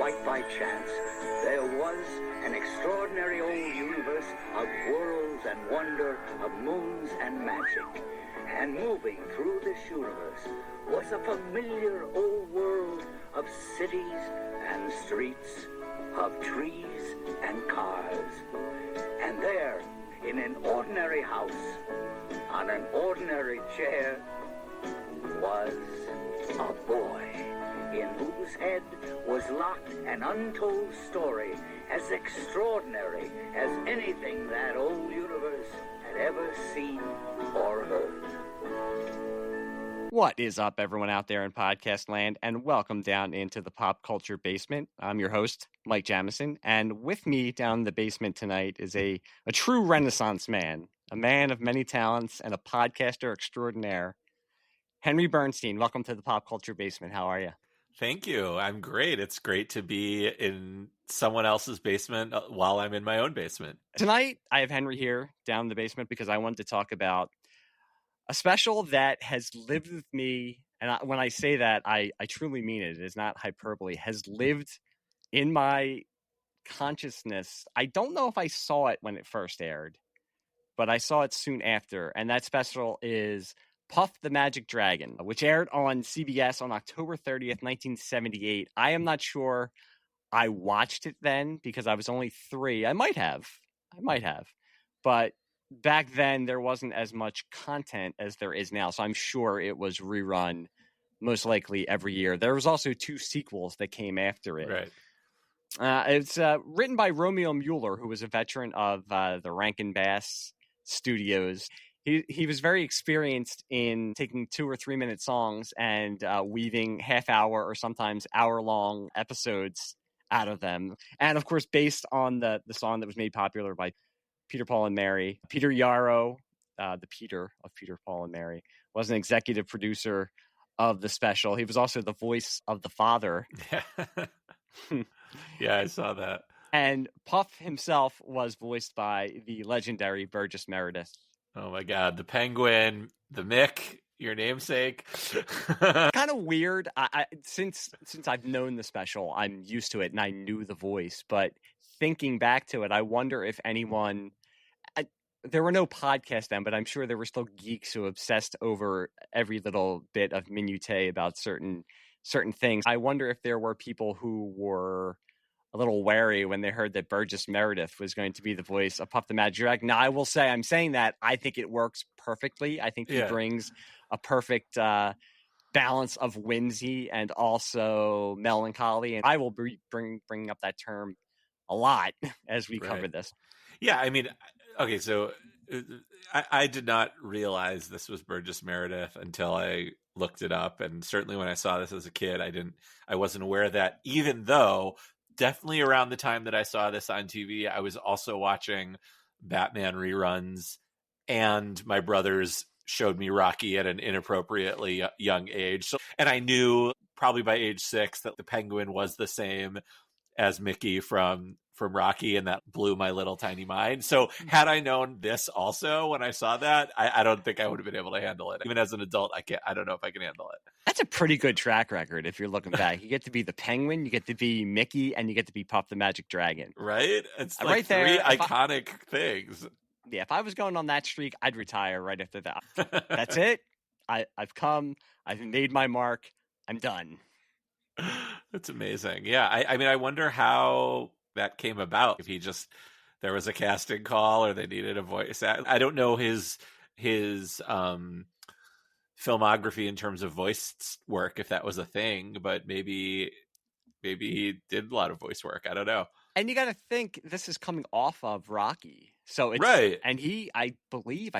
quite by chance, there was an extraordinary old universe of worlds and wonder, of moons and magic. And moving through this universe was a familiar old world of cities and streets, of trees and cars. And there, in an ordinary house, on an ordinary chair, was a boy in whose head was locked an untold story as extraordinary as anything that old universe had ever seen or heard. What is up, everyone out there in podcast land, and welcome down into the pop culture basement. I'm your host, Mike Jamison, and with me down in the basement tonight is a true Renaissance man, a man of many talents, and a podcaster extraordinaire, Henry Bernstein. Welcome to the pop culture basement. How are you? Thank you. I'm great. It's great to be in someone else's basement while I'm in my own basement. Tonight, I have Henry here down in the basement because I wanted to talk about a special that has lived with me. And when I say that, I truly mean it. It is not hyperbole. Has lived in my consciousness. I don't know if I saw it when it first aired, but I saw it soon after. And that special is Puff the Magic Dragon, which aired on CBS on October 30th, 1978. I am not sure I watched it then because I was only 3. I might have. But back then, there wasn't as much content as there is now. So I'm sure it was rerun most likely every year. There was also 2 sequels that came after it. Right. It's written by Romeo Mueller, who was a veteran of the Rankin Bass Studios. He was very experienced in taking 2 or 3 minute songs and weaving half-hour or sometimes hour-long episodes out of them. And of course, based on the song that was made popular by Peter, Paul, and Mary. Peter Yarrow, the Peter of Peter, Paul, and Mary, was an executive producer of the special. He was also the voice of the father. Yeah, I saw that. And Puff himself was voiced by the legendary Burgess Meredith. Oh my God, the Penguin, the Mick, your namesake. Kind of weird. Since I've known the special, I'm used to it and I knew the voice. But thinking back to it, I wonder if anyone. There were no podcasts then, but I'm sure there were still geeks who obsessed over every little bit of minutiae about certain things. I wonder if there were people who were a little wary when they heard that Burgess Meredith was going to be the voice of Puff the Magic Dragon. Now, I will say, I'm saying that I think it works perfectly. I think he brings a perfect balance of whimsy and also melancholy. And I will bring up that term a lot as we cover this. Yeah, I mean, okay, so I did not realize this was Burgess Meredith until I looked it up. And certainly when I saw this as a kid, I wasn't aware of that, even though definitely around the time that I saw this on TV, I was also watching Batman reruns, and my brothers showed me Rocky at an inappropriately young age. And I knew probably by age 6 that the Penguin was the same as Mickey from Rocky, and that blew my little tiny mind. So had I known this also when I saw that, I don't think I would have been able to handle it. Even as an adult, I don't know if I can handle it. That's a pretty good track record if you're looking back. You get to be the Penguin, you get to be Mickey, and you get to be Puff the Magic Dragon. Right? It's like right there, 3 iconic things. Yeah, if I was going on that streak, I'd retire right after that. That's it. I've come. I've made my mark. I'm done. That's amazing. Yeah, I mean, I wonder how that came about. If there was a casting call or they needed a voice. I don't know his filmography in terms of voice work, if that was a thing, but maybe he did a lot of voice work. I don't know. And you got to think this is coming off of Rocky. So it's right. And I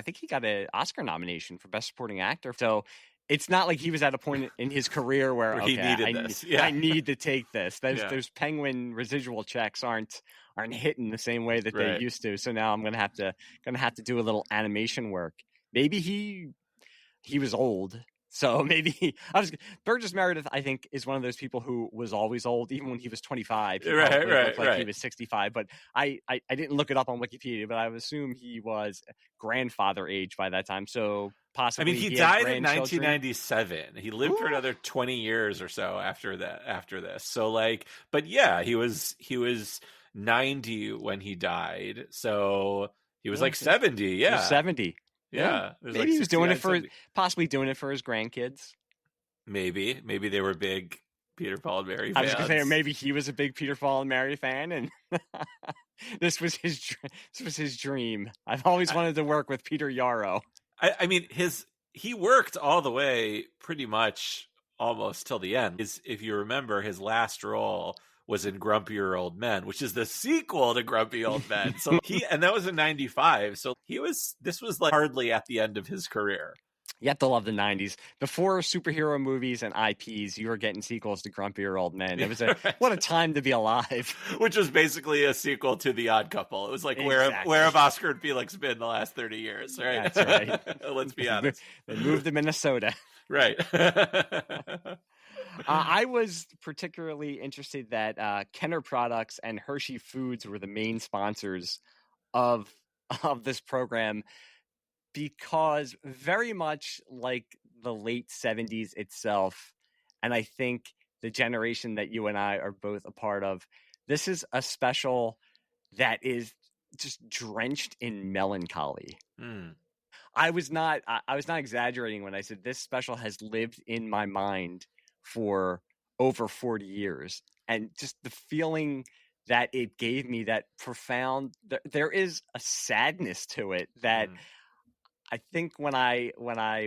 think he got an Oscar nomination for Best Supporting Actor. So it's not like he was at a point in his career where he needed this. Yeah. I need to take this. Those Penguin residual checks aren't hitting the same way that they used to. So now I'm gonna have to do a little animation work. Maybe he was old So maybe Burgess Meredith, I think, is one of those people who was always old, even when he was 25. He probably looked like he was 65. But I didn't look it up on Wikipedia, but I would assume he was grandfather age by that time. So possibly he he died had in 1997. He lived for another 20 years or so after this. So but yeah, he was 90 when he died. So he was 70. Yeah. He was 70. Yeah. Maybe he was possibly doing it for his grandkids. Maybe they were big Peter, Paul, and Mary fans. I was going to say, maybe he was a big Peter, Paul, and Mary fan, and this was his dream. I've always wanted to work with Peter Yarrow. I mean, he worked all the way pretty much almost till the end. If you remember, his last role was in Grumpier Old Men, which is the sequel to Grumpy Old Men. So and that was in 95. So this was hardly at the end of his career. You have to love the 90s. Before superhero movies and IPs, you were getting sequels to Grumpier Old Men. It was what a time to be alive. Which was basically a sequel to The Odd Couple. It was like, where have Oscar and Felix been the last 30 years, right? That's right. Let's be honest. They moved to Minnesota. Right. I was particularly interested that Kenner Products and Hershey Foods were the main sponsors of this program, because very much like the late 70s itself, and I think the generation that you and I are both a part of, this is a special that is just drenched in melancholy. I was not exaggerating when I said this special has lived in my mind for over 40 years, and just the feeling that it gave me, that profound, there is a sadness to it that I think when I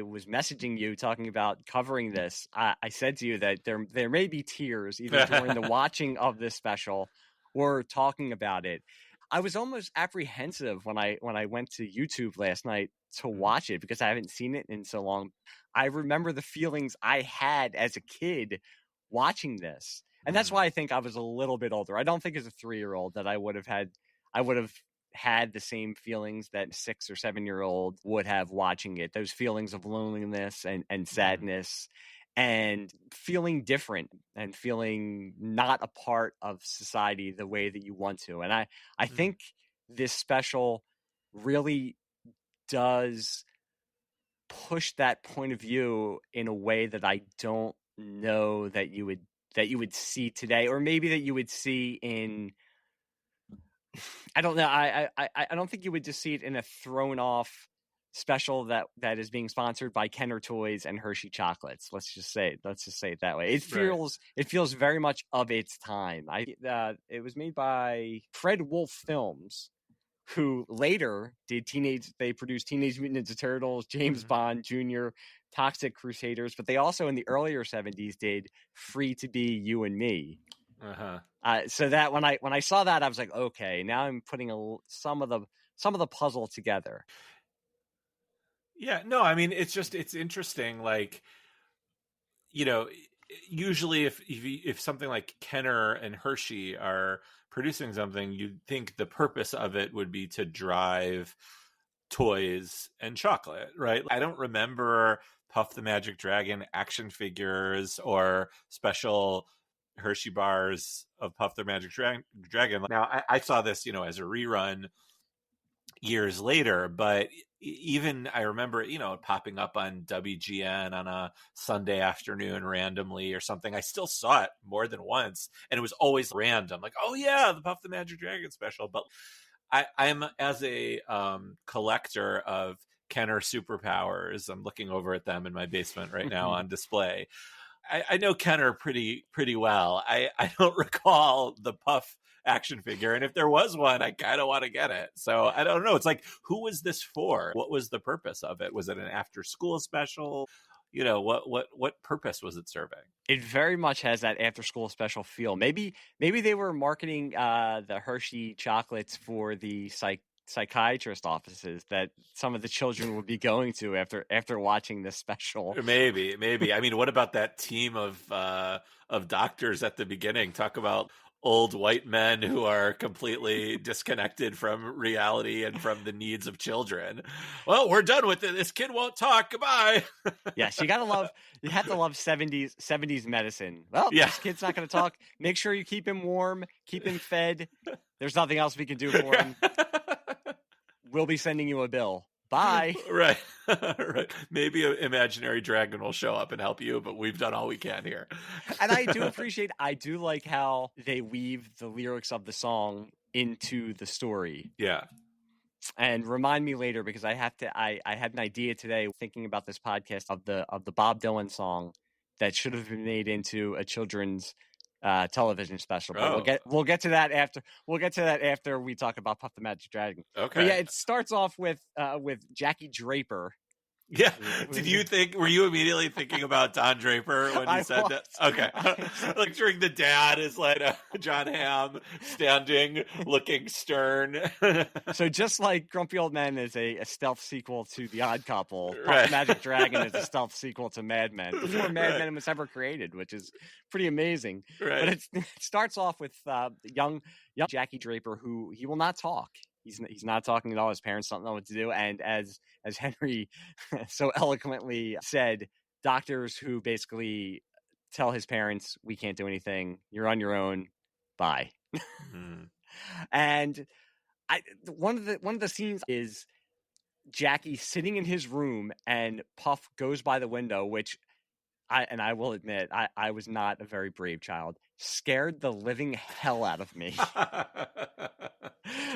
was messaging you talking about covering this, I said to you that there may be tears either during the watching of this special or talking about it. I was almost apprehensive when I went to YouTube last night to watch it, because I haven't seen it in so long. I remember the feelings I had as a kid watching this. And that's why I think I was a little bit older. I don't think as a 3-year-old that I would have had the same feelings that 6 or 7-year-old would have watching it. Those feelings of loneliness and sadness and feeling different and feeling not a part of society the way that you want to. And I think this special really does push that point of view in a way that I don't know that you would see today, or maybe that you would see in, I don't know. I don't think you would just see it in a thrown off special that is being sponsored by Kenner Toys and Hershey Chocolates. Let's just say it that way. It feels very much of its time. It was made by Fred Wolf Films, who later did they produced Teenage Mutant Ninja Turtles, James Bond Jr., Toxic Crusaders, but they also in the earlier 70s did Free to Be You and Me. So that when I saw that, I was like, okay, now I'm putting some of the puzzle together. Yeah, no, I mean, it's interesting. Like, you know, usually if something like Kenner and Hershey are producing something, you'd think the purpose of it would be to drive toys and chocolate, right? I don't remember Puff the Magic Dragon action figures or special Hershey bars of Puff the Magic Dragon. Now, I saw this, as a rerun years later, but even I remember, popping up on WGN on a Sunday afternoon randomly or something. I still saw it more than once, and it was always random. Like, oh yeah, the Puff the Magic Dragon special. But I'm as a collector of Kenner superpowers, I'm looking over at them in my basement right now on display. I know Kenner pretty well. I don't recall the Puff action figure, and if there was one, I kind of want to get it. So I don't know. It's like, who was this for? What was the purpose of it? Was it an after school special? What purpose was it serving? It very much has that after school special feel. Maybe they were marketing the Hershey chocolates for the psychiatrist offices that some of the children would be going to after watching this special. Maybe. I mean, what about that team of doctors at the beginning? Talk about old white men who are completely disconnected from reality and from the needs of children. Well, we're done with it. This kid won't talk. Goodbye. Yes, you have to love 70s medicine. Well, Yeah. this kid's not going to talk. Make sure you keep him warm, keep him fed. There's nothing else we can do for him. We'll be sending you a bill. Bye. Right. Right. Maybe an imaginary dragon will show up and help you, but we've done all we can here. And I do like how they weave the lyrics of the song into the story. Yeah. And remind me later, because I had an idea today thinking about this podcast of the Bob Dylan song that should have been made into a children's television special. But we'll get to that after we talk about Puff the Magic Dragon. Okay. But yeah, it starts off with Jackie Draper. Yeah. Were you immediately thinking about Don Draper when you said that? Okay. Like during the dad is like John Hamm standing, looking stern. So just like Grumpy Old Men is a stealth sequel to The Odd Couple, Right. Puff the Magic Dragon is a stealth sequel to Mad Men, before Mad Men was ever created, which is pretty amazing. Right. But it starts off with young Jackie Draper, who he will not talk. He's not talking at all. His parents don't know what to do. And as Henry so eloquently said, doctors who basically tell his parents, we can't do anything. You're on your own. Bye. Mm. And one of the scenes is Jackie sitting in his room and Puff goes by the window, which I will admit, I was not a very brave child. Scared the living hell out of me.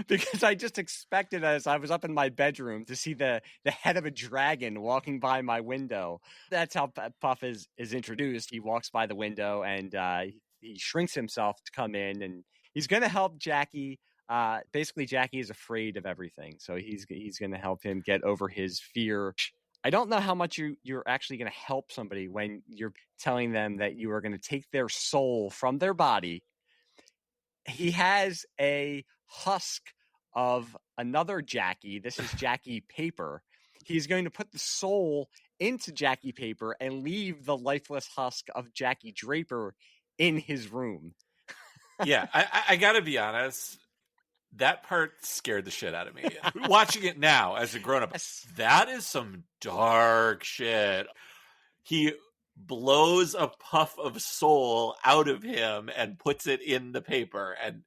Because I just expected, as I was up in my bedroom, to see the head of a dragon walking by my window. That's how Puff is introduced. He walks by the window and he shrinks himself to come in, and he's going to help Jackie. Basically, Jackie is afraid of everything, so he's going to help him get over his fear. I don't know how much you're actually going to help somebody when you're telling them that you are going to take their soul from their body. He has a husk of another Jackie. This is Jackie Paper. He's going to put the soul into Jackie Paper and leave the lifeless husk of Jackie Draper in his room. Yeah, I got to be honest. That part scared the shit out of me. Watching it now as a grown-up, that is some dark shit. He blows a puff of soul out of him and puts it in the paper, and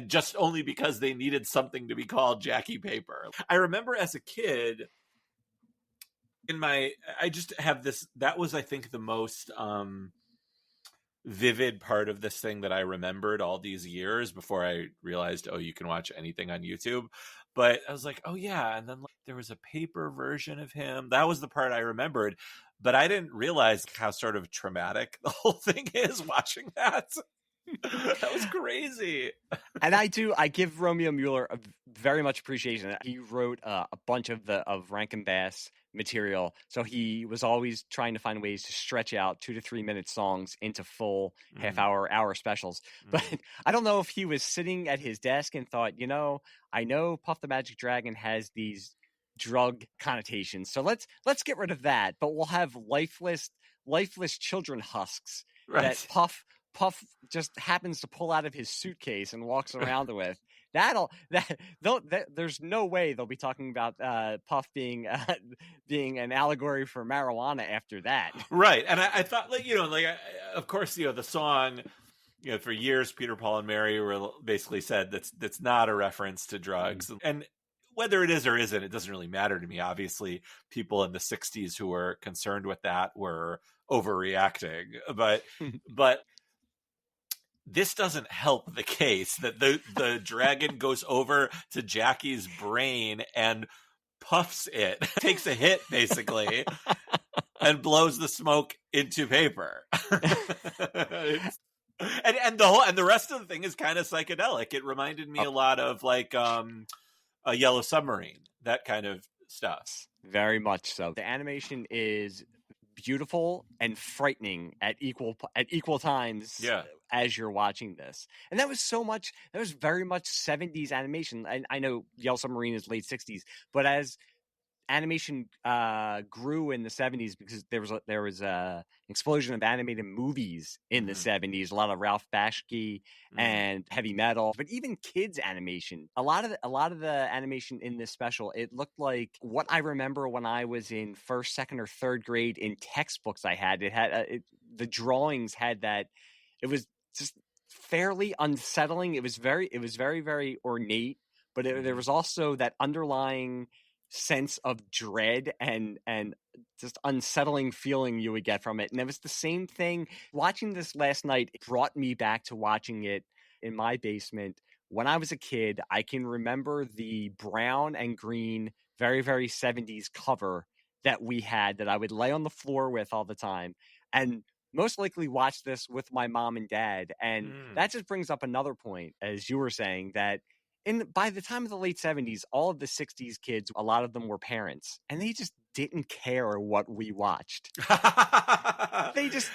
just only because they needed something to be called Jackie Paper. I remember as a kid, I just have this, that was, I think, the most vivid part of this thing that I remembered all these years before I realized, oh, you can watch anything on YouTube. But I was like, oh yeah, and then there was a paper version of him. That was the part I remembered, but I didn't realize how sort of traumatic the whole thing is watching that. That was crazy. And I give Romeo Mueller a very much appreciation. He wrote a bunch of Rankin Bass material, so he was always trying to find ways to stretch out 2 to 3 minute songs into full hour specials. But I don't know if he was sitting at his desk and thought, I know Puff the Magic Dragon has these drug connotations, so let's get rid of that, but we'll have lifeless children husks that Puff just happens to pull out of his suitcase and walks around with. There's no way they'll be talking about Puff being an allegory for marijuana after that. Right. And I thought, of course, the song, for years, Peter, Paul, and Mary were basically said that's not a reference to drugs. And whether it is or isn't, it doesn't really matter to me. Obviously, people in the 60s who were concerned with that were overreacting. But this doesn't help the case that the dragon goes over to Jackie's brain and puffs it, takes a hit basically, and blows the smoke into paper. And the rest of the thing is kind of psychedelic. It reminded me a lot of a Yellow Submarine, that kind of stuff. Very much so. The animation is beautiful and frightening at equal times. Yeah. As you're watching this. And that was very much 70s animation. And I know Yellow Submarine is late 60s, but as animation grew in the 70s because there was an explosion of animated movies in the 70s. A lot of Ralph Bakshi and heavy metal, but even kids animation. A lot of the animation in this special, it looked like what I remember when I was in first, second, or third grade in textbooks I had. It had the drawings had that. It was just fairly unsettling. It was very, very ornate, but there was also that underlying sense of dread and just unsettling feeling you would get from it. And it was the same thing watching this last night. It brought me back to watching it in my basement when I was a kid. I can remember the brown and green, very, very 70s cover that we had that I would lay on the floor with all the time, and most likely watch this with my mom and dad. And that just brings up another point, as you were saying, that by the time of the late 70s, all of the 60s kids, a lot of them were parents, and they just didn't care what we watched. They just,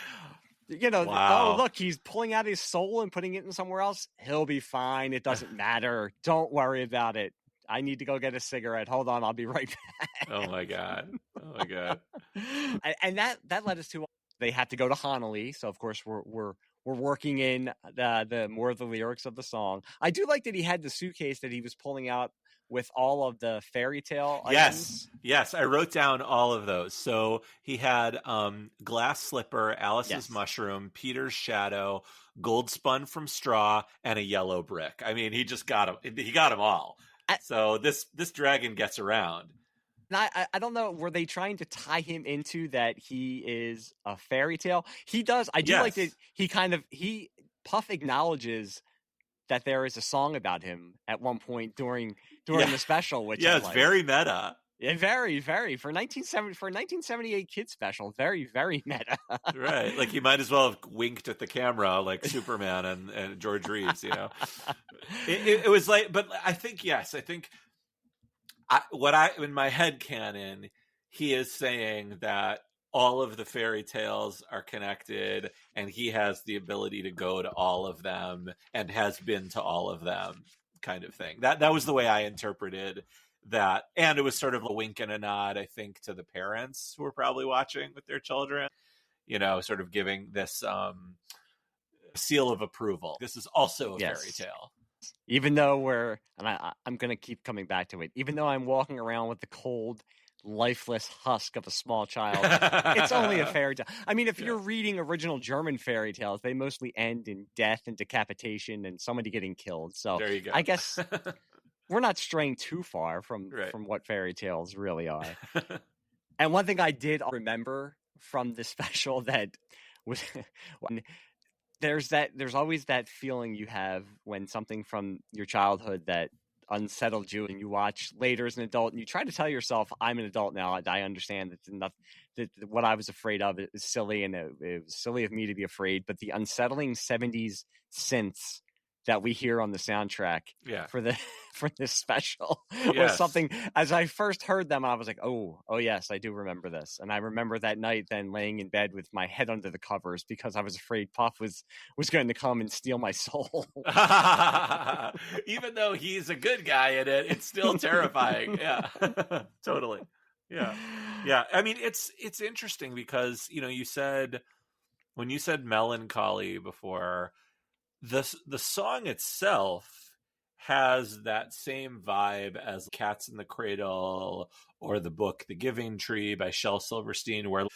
Wow. Oh, look, he's pulling out his soul and putting it in somewhere else. He'll be fine. It doesn't matter. Don't worry about it. I need to go get a cigarette. Hold on. I'll be right back. Oh my God. And that led us to, they had to go to Honolulu. So of course we're working in the more of the lyrics of the song. I do like that he had the suitcase that he was pulling out with all of the fairy tale items. Yes, I wrote down all of those. So he had glass slipper, Alice's mushroom, Peter's shadow, gold spun from straw, and a yellow brick. I mean, he just got them. He got them all. So this dragon gets around. And I don't know, were they trying to tie him into that he is a fairy tale? He does. I do like that Puff acknowledges that there is a song about him at one point during the special, which it's very meta. Yeah, very, very for 1978 kids special, very, very meta. Right, like he might as well have winked at the camera like Superman and George Reeves. It was like, but I think in my head canon, he is saying that all of the fairy tales are connected and he has the ability to go to all of them and has been to all of them, kind of thing. That was the way I interpreted that. And it was sort of a wink and a nod, I think, to the parents who were probably watching with their children, sort of giving this seal of approval. This is also a fairy tale. Even though I'm going to keep coming back to it, even though I'm walking around with the cold, lifeless husk of a small child, it's only a fairy tale. I mean, if you're reading original German fairy tales, they mostly end in death and decapitation and somebody getting killed. So there you go. I guess we're not straying too far from what fairy tales really are. And one thing I did remember from the special that was there's always that feeling you have when something from your childhood that unsettled you and you watch later as an adult and you try to tell yourself, I'm an adult now. I understand that what I was afraid of is silly, and it was silly of me to be afraid. But the unsettling 70s synths that we hear on the soundtrack for this special was something. As I first heard them, I was like, oh yes, I do remember this. And I remember that night then laying in bed with my head under the covers because I was afraid Puff was going to come and steal my soul. Even though he's a good guy in it, it's still terrifying. Yeah. Totally. Yeah. I mean, it's interesting because, you said, when you said melancholy before, the song itself has that same vibe as Cats in the Cradle or the book The Giving Tree by Shel Silverstein, where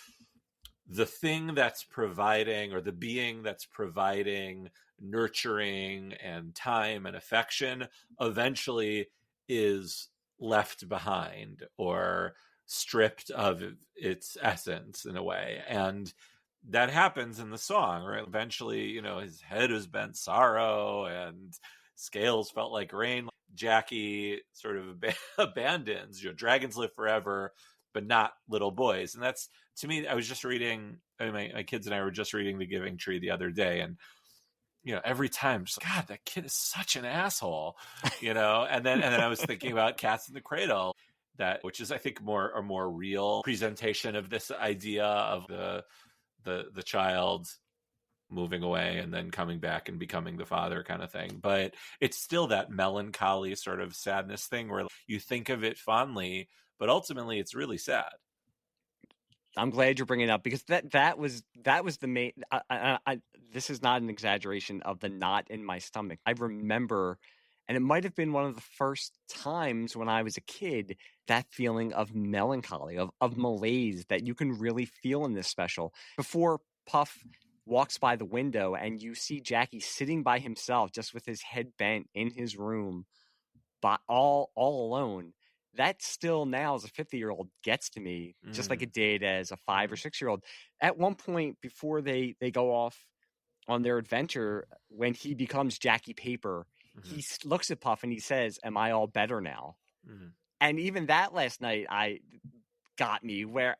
the thing that's providing, or the being that's providing nurturing and time and affection, eventually is left behind or stripped of its essence in a way. And that happens in the song, right? Eventually, his head was bent sorrow and scales felt like rain. Jackie sort of abandons, dragons live forever, but not little boys. And that's, to me, I was just reading, my kids and I were just reading The Giving Tree the other day. And, every time, just God, that kid is such an asshole, and then I was thinking about Cats in the Cradle, which is, I think, a more real presentation of this idea of the child moving away and then coming back and becoming the father kind of thing. But it's still that melancholy sort of sadness thing where you think of it fondly, but ultimately it's really sad. I'm glad you're bringing it up, because that was the main. This is not an exaggeration of the knot in my stomach. I remember, and it might have been one of the first times when I was a kid, that feeling of melancholy, of malaise that you can really feel in this special. Before Puff walks by the window and you see Jackie sitting by himself, just with his head bent in his room, but all alone. That still now, as a 50-year-old, gets to me just like it did as a 5 or 6-year-old. At one point, before they go off on their adventure, when he becomes Jackie Paper, he looks at Puff and he says, "Am I all better now?" And even that last night, got me, where,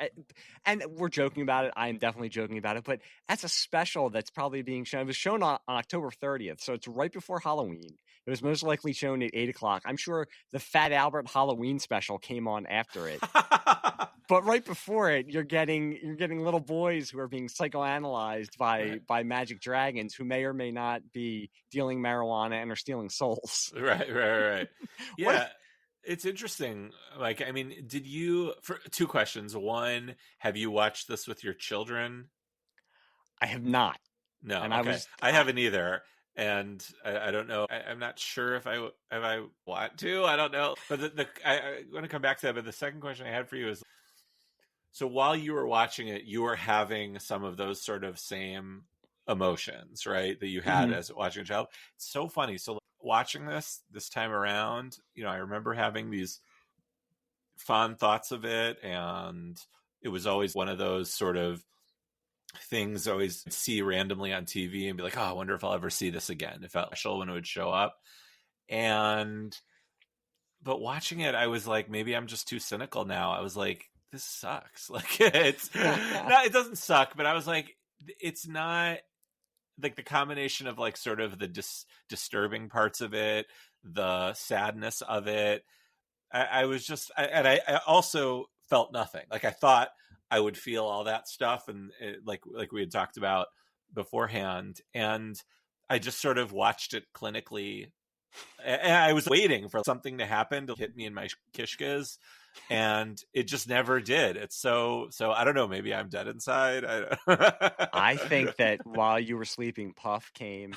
and we're joking about it. I am definitely joking about it, but that's a special that's probably being shown. It was shown on October 30th, so it's right before Halloween. It was most likely shown at 8:00. I'm sure the Fat Albert Halloween special came on after it. But right before it, you're getting little boys who are being psychoanalyzed by magic dragons who may or may not be dealing marijuana and are stealing souls. Right. Yeah. It's interesting. Like, I mean, did you, for 2 questions. One, have you watched this with your children? I have not. No. And okay. I haven't either. And I don't know. I'm not sure if I want to. I don't know. But I want to come back to that. But the second question I had for you is, so while you were watching it, you were having some of those sort of same emotions, right, that you had as watching a child. It's so funny. So watching this time around, I remember having these fond thoughts of it, and it was always one of those sort of things I always see randomly on TV and be like, oh, I wonder if I'll ever see this again. It felt special when it would show up. But watching it, I was like, maybe I'm just too cynical now. I was like, this sucks. Like, it's not, it doesn't suck, but I was like, it's not like the combination of like sort of the disturbing parts of it, the sadness of it. I was just, I also felt nothing. Like, I thought I would feel all that stuff, and like we had talked about beforehand, and I just sort of watched it clinically. And I was waiting for something to happen to hit me in my kishkas, and it just never did. It's so I don't know, maybe I'm dead inside. I think that while you were sleeping, Puff came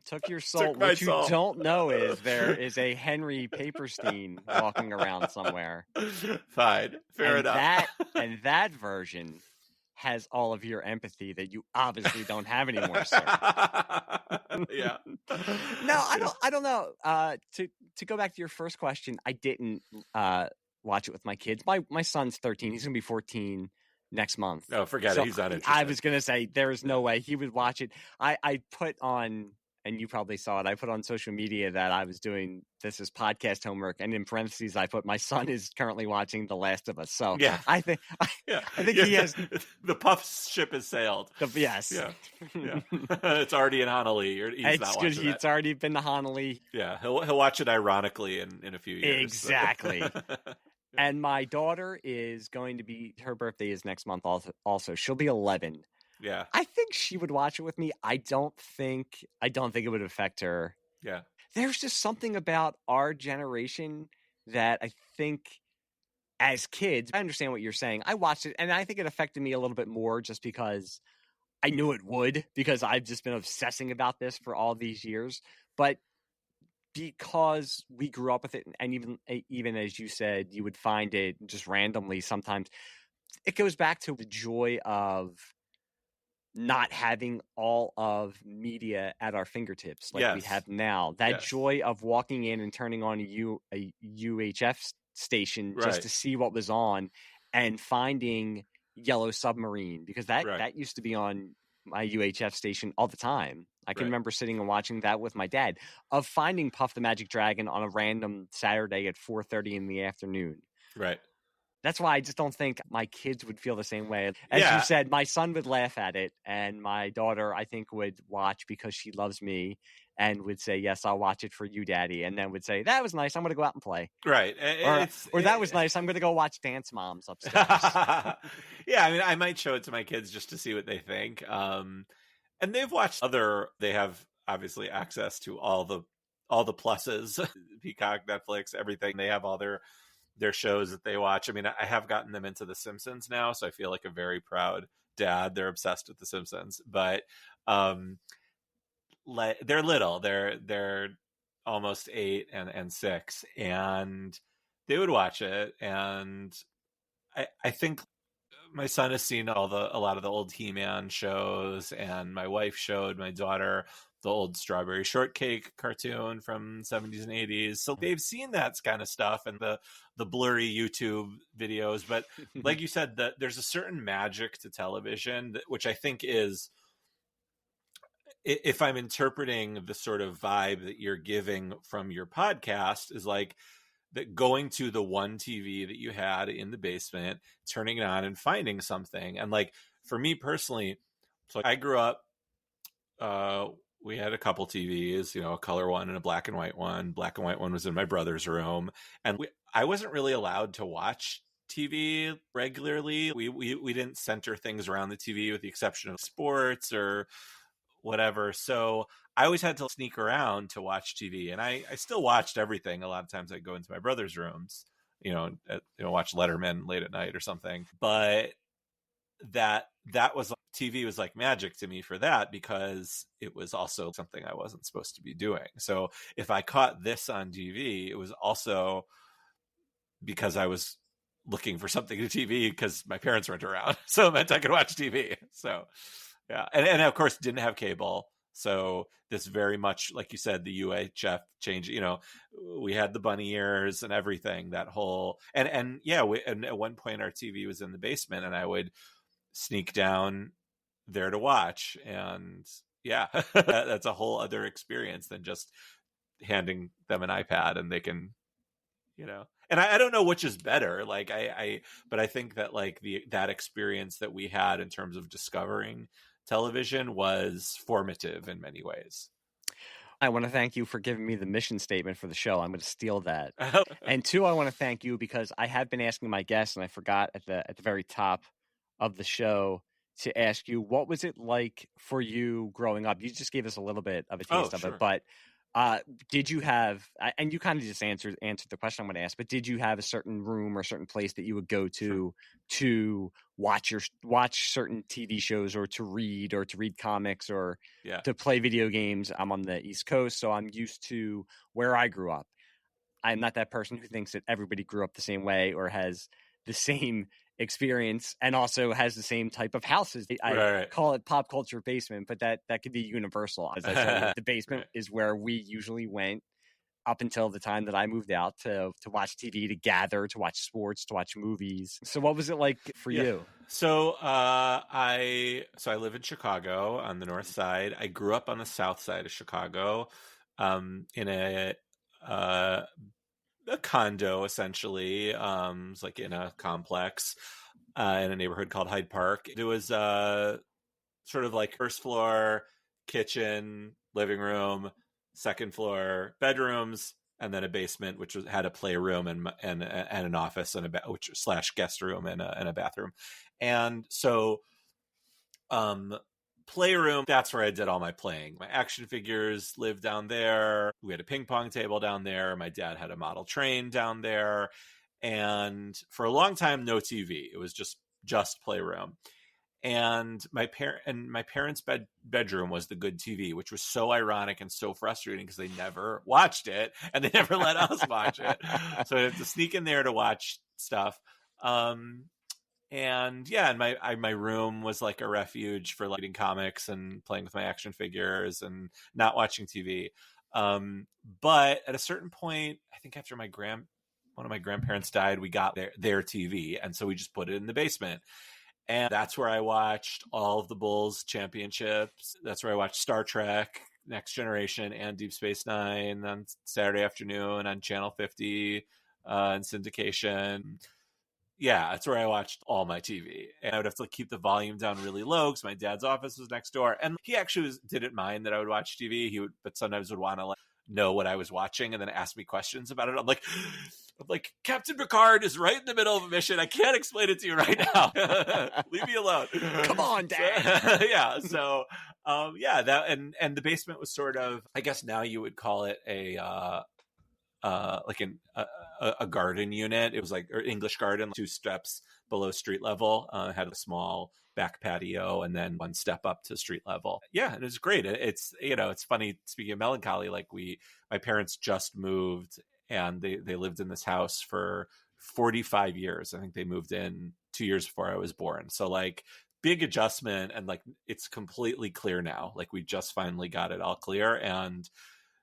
took your soul. Took my what you soul. don't know is there is a Henry Paperstein walking around somewhere. Fine, fair enough. That version has all of your empathy that you obviously don't have anymore, sir. Yeah. No, I don't know. To go back to your first question, I didn't watch it with my kids. My son's 13. He's gonna be 14 next month. Oh, forget it. He's not interested. I was gonna say there is no way he would watch it. I put on, and you probably saw it, I put on social media that I was doing this as podcast homework, and in parentheses I put, my son is currently watching The Last of Us. So yeah, I think he has the Puff ship has sailed. Yes. Yeah. It's already in Honolulu. He's not watching it. It's already been to Honolulu. Yeah, he'll watch it ironically in a few years. Exactly. So. And my daughter is going to be, her birthday is next month also. She'll be 11. Yeah. I think she would watch it with me. I don't think it would affect her. Yeah. There's just something about our generation that I think as kids, I understand what you're saying. I watched it and I think it affected me a little bit more just because I knew it would, because I've just been obsessing about this for all these years. But because we grew up with it, and even as you said, you would find it just randomly sometimes, it goes back to the joy of not having all of media at our fingertips like we have now. That joy of walking in and turning on a UHF station just to see what was on, and finding Yellow Submarine, because that used to be on my UHF station all the time. I can remember sitting and watching that with my dad, of finding Puff the Magic Dragon on a random Saturday at 4:30 in the afternoon. Right. That's why I just don't think my kids would feel the same way. As you said, my son would laugh at it, and my daughter, I think, would watch because she loves me and would say, yes, I'll watch it for you, Daddy. And then would say, that was nice, I'm going to go out and play. Right. Or that was nice, I'm going to go watch Dance Moms upstairs. Yeah, I mean, I might show it to my kids just to see what they think. And they've watched they have obviously access to all the all the pluses, Peacock, Netflix, everything. They have all their shows that they watch. I mean, I have gotten them into The Simpsons now, so I feel like a very proud dad. They're obsessed with The Simpsons, but they're little. They're almost 8 and 6, and they would watch it. And I think my son has seen a lot of the old He-Man shows, and my wife showed my daughter the old Strawberry Shortcake cartoon from 70s and 80s. So they've seen that kind of stuff and the blurry YouTube videos. But like you said, there's a certain magic to television, which I think is, if I'm interpreting the sort of vibe that you're giving from your podcast, is like that going to the one TV that you had in the basement, turning it on and finding something. And like, for me personally, so I grew up, we had a couple TVs, a color one and a black and white one. Black and white one was in my brother's room. And I wasn't really allowed to watch TV regularly. We didn't center things around the TV with the exception of sports or whatever. So I always had to sneak around to watch TV, and I still watched everything. A lot of times I go into my brother's rooms, watch Letterman late at night or something. But that was, TV was like magic to me for that, because it was also something I wasn't supposed to be doing. So if I caught this on TV, it was also because I was looking for something to TV because my parents weren't around. So it meant I could watch TV. So yeah. And of course didn't have cable. So this very much, like you said, the UHF change, we had the bunny ears and everything, that whole, and at one point our TV was in the basement, and I would sneak down there to watch. And yeah, that's a whole other experience than just handing them an iPad and they can, and I don't know which is better. Like but I think that like that experience that we had in terms of discovering television was formative in many ways. I want to thank you for giving me the mission statement for the show. I'm going to steal that. And 2, I want to thank you because I have been asking my guests, and I forgot at the very top of the show to ask you, what was it like for you growing up? You just gave us a little bit of a taste of it, but did you have, and you kind of just answered the question I'm going to ask, but did you have a certain room or a certain place that you would go to watch certain TV shows, or to read comics, or to play video games? I'm on the East Coast, so I'm used to where I grew up. I'm not that person who thinks that everybody grew up the same way or has the same experience and also has the same type of houses. I call it pop culture basement, but that could be universal. As I said, the basement is where we usually went up until the time that I moved out to watch TV, to gather, to watch sports, to watch movies. So what was it like for you? So I live in Chicago on the north side. I grew up on the south side of Chicago, in a condo, essentially. It's like in a complex in a neighborhood called Hyde Park. It was sort of like first floor, kitchen, living room, second floor, bedrooms, and then a basement, which had a playroom and an office and / guest room and a bathroom. And so playroom, that's where I did all my playing. My action figures lived down there. We had a ping pong table down there. My dad had a model train down there. And for a long time, no TV. It was just playroom. And my parents' bedroom was the good TV, which was so ironic and so frustrating because they never watched it and they never let us watch it. So I had to sneak in there to watch stuff. And my room was like a refuge for reading comics and playing with my action figures and not watching TV. But at a certain point, I think after one of my grandparents died, we got their TV, and so we just put it in the basement. And that's where I watched all of the Bulls championships. That's where I watched Star Trek, Next Generation, and Deep Space Nine on Saturday afternoon on Channel 50 and syndication. Yeah, that's where I watched all my TV. And I would have to keep the volume down really low because my dad's office was next door. And he actually didn't mind that I would watch TV. But sometimes would want to know what I was watching and then ask me questions about it. I'm like, Captain Picard is right in the middle of a mission. I can't explain it to you right now. Leave me alone. Come on, Dad. So, yeah. So, that and the basement was sort of, I guess now you would call it a garden unit. It was like, or English garden, 2 steps below street level. Had a small back patio and then 1 step up to street level. Yeah, and it was great. It's it's funny, speaking of melancholy, like my parents just moved and they lived in this house for 45 years. I think they moved in 2 years before I was born. So like big adjustment, and like it's completely clear now. Like we just finally got it all clear, and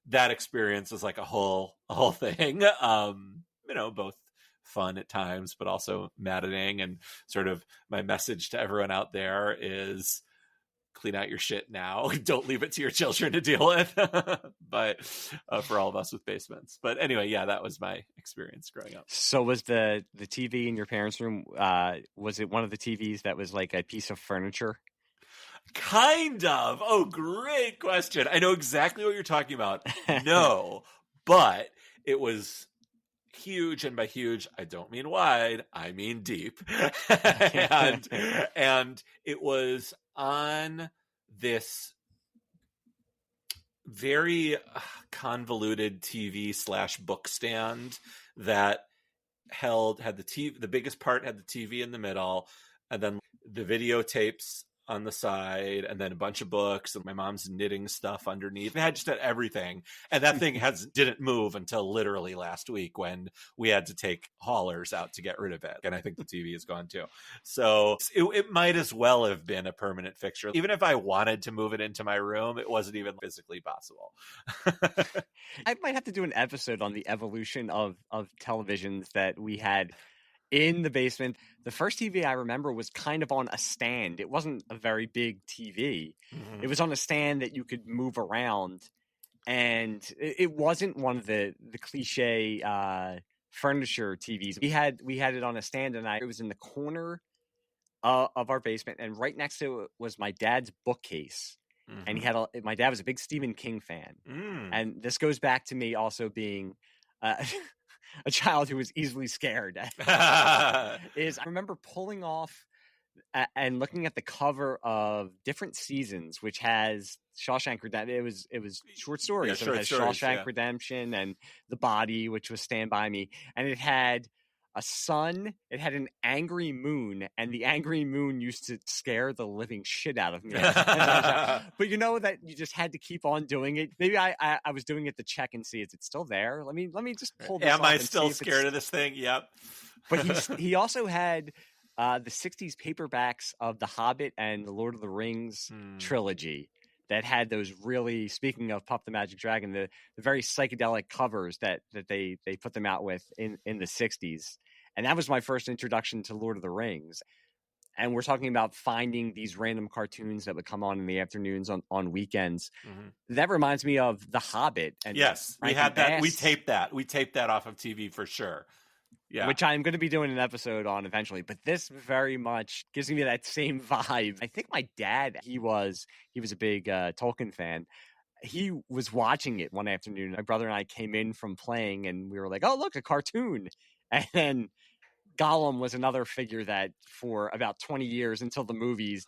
that experience is like a whole thing. Both fun at times, but also maddening. And sort of my message to everyone out there is clean out your shit now. Don't leave it to your children to deal with. But for all of us with basements. But anyway, yeah, that was my experience growing up. So was the TV in your parents' room, was it one of the TVs that was like a piece of furniture? Kind of. Oh, great question. I know exactly what you're talking about. No, but it was huge, and by huge, I don't mean wide, I mean deep. and it was on this very convoluted TV/book stand that had the TV. The biggest part had the TV in the middle, and then the videotapes on the side, and then a bunch of books and my mom's knitting stuff underneath. It had just everything. And that thing didn't move until literally last week when we had to take haulers out to get rid of it. And I think the TV is gone too. So it might as well have been a permanent fixture. Even if I wanted to move it into my room, it wasn't even physically possible. I might have to do an episode on the evolution of televisions that we had in the basement. The first TV I remember was kind of on a stand. It wasn't a very big TV. Mm-hmm. It was on a stand that you could move around, and it wasn't one of the cliche furniture TVs. We had it on a stand, and it was in the corner of our basement, and right next to it was my dad's bookcase. Mm-hmm. And my dad was a big Stephen King fan. And this goes back to me also being a child who was easily scared. I remember pulling off and looking at the cover of different seasons, which has Shawshank Redemption. It was short stories. Yeah, so it has Shawshank Redemption and The Body, which was Stand By Me, and it had a sun. It had an angry moon, and the angry moon used to scare the living shit out of me. But you know that you just had to keep on doing it. Maybe I was doing it to check and see, is it still there? Let me just pull this Am I still scared of this thing? Yep. But he also had the 60s paperbacks of The Hobbit and the Lord of the Rings trilogy that had those really, speaking of Puff the Magic Dragon, the very psychedelic covers that they put them out with in the 60s. And that was my first introduction to Lord of the Rings. And we're talking about finding these random cartoons that would come on in the afternoons on weekends. Mm-hmm. That reminds me of The Hobbit. And yes, we had that. We taped that off of TV for sure. Yeah. Which I'm going to be doing an episode on eventually, but this very much gives me that same vibe. I think my dad, he was a big Tolkien fan. He was watching it one afternoon. My brother and I came in from playing, and we were like, "Oh, look, a cartoon!" And then Gollum was another figure that, for about 20 years until the movies,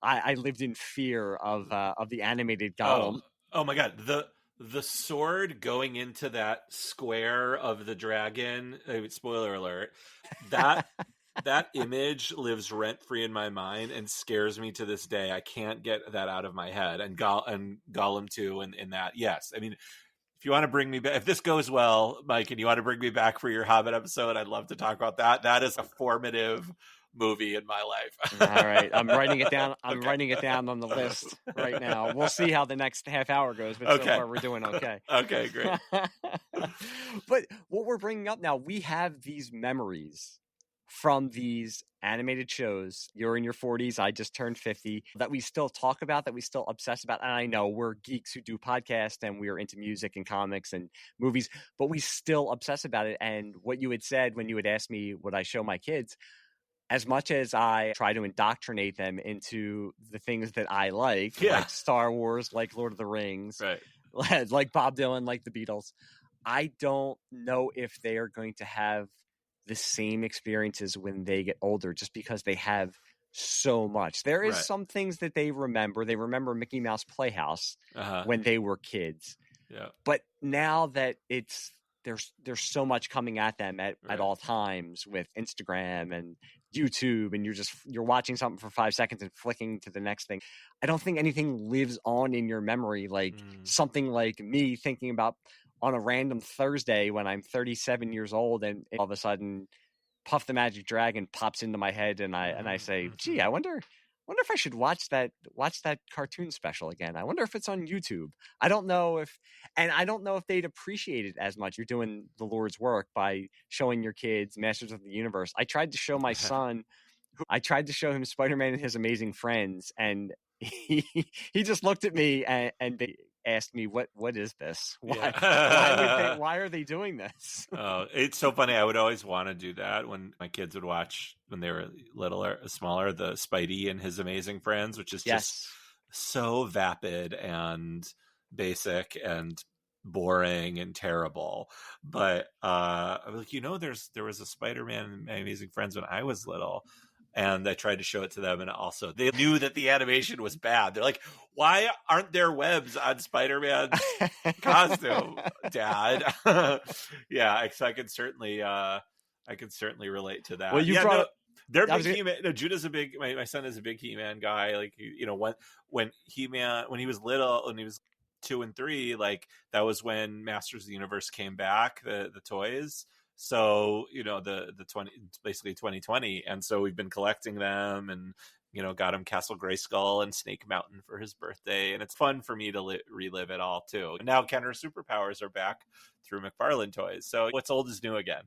I lived in fear of the animated Gollum. Oh my God, the sword going into that square of the dragon, spoiler alert, that image lives rent-free in my mind and scares me to this day. I can't get that out of my head. And Gollum too, in that. Yes. I mean, if you want to bring me back, if this goes well, Mike, and you want to bring me back for your Hobbit episode, I'd love to talk about that. That is a formative movie in my life. All right. I'm writing it down. I'm writing it down on the list right now. We'll see how the next half hour goes, but so far we're doing okay. Okay, great. But what we're bringing up now, we have these memories from these animated shows. You're in your 40s. I just turned 50, that we still talk about, that we still obsess about. And I know we're geeks who do podcasts and we're into music and comics and movies, but we still obsess about it. And what you had said when you had asked me, would I show my kids? as much as I try to indoctrinate them into the things that I like Yeah. Star Wars, like Lord of the Rings, Right. like Bob Dylan, like the Beatles, I don't know if they are going to have the same experiences when they get older, just because they have so much. There is Right. some things that they remember. They remember Mickey Mouse Playhouse Uh-huh. when they were kids. Yeah. But now that there's so much coming at them at Right. all times with Instagram and YouTube, and you're watching something for 5 seconds and flicking to the next thing. I don't think anything lives on in your memory like something like me thinking about on a random Thursday when I'm 37 years old, and all of a sudden Puff the Magic Dragon pops into my head, and I say, gee, I wonder if I should watch that cartoon special again. I wonder if it's on YouTube. I don't know if they'd appreciate it as much. You're doing the Lord's work by showing your kids Masters of the Universe. I tried to show my son, him Spider-Man and His Amazing Friends, and he just looked at me and asked me, what is this? Why are they doing this? Oh, it's so funny. I would always want to do that when my kids would watch, when they were littler, smaller, the Spidey and His Amazing Friends, which is just so vapid and basic and boring and terrible. But I was like, there was a Spider-Man and My Amazing Friends when I was little. And I tried to show it to them, and also they knew that the animation was bad. They're like, "Why aren't there webs on Spider-Man's costume, Dad?" Yeah, so I can certainly relate to that. Well, they're big He-Man. No, Judah's a big. My son is a big He-Man guy. Like, when He-Man, when he was little, when he was 2 and 3, like that was when Masters of the Universe came back, the toys. So, the 20, basically 2020. And so we've been collecting them, and, got him Castle Grayskull and Snake Mountain for his birthday. And it's fun for me to relive it all too. And now Kenner Superpowers are back through McFarlane Toys. So what's old is new again.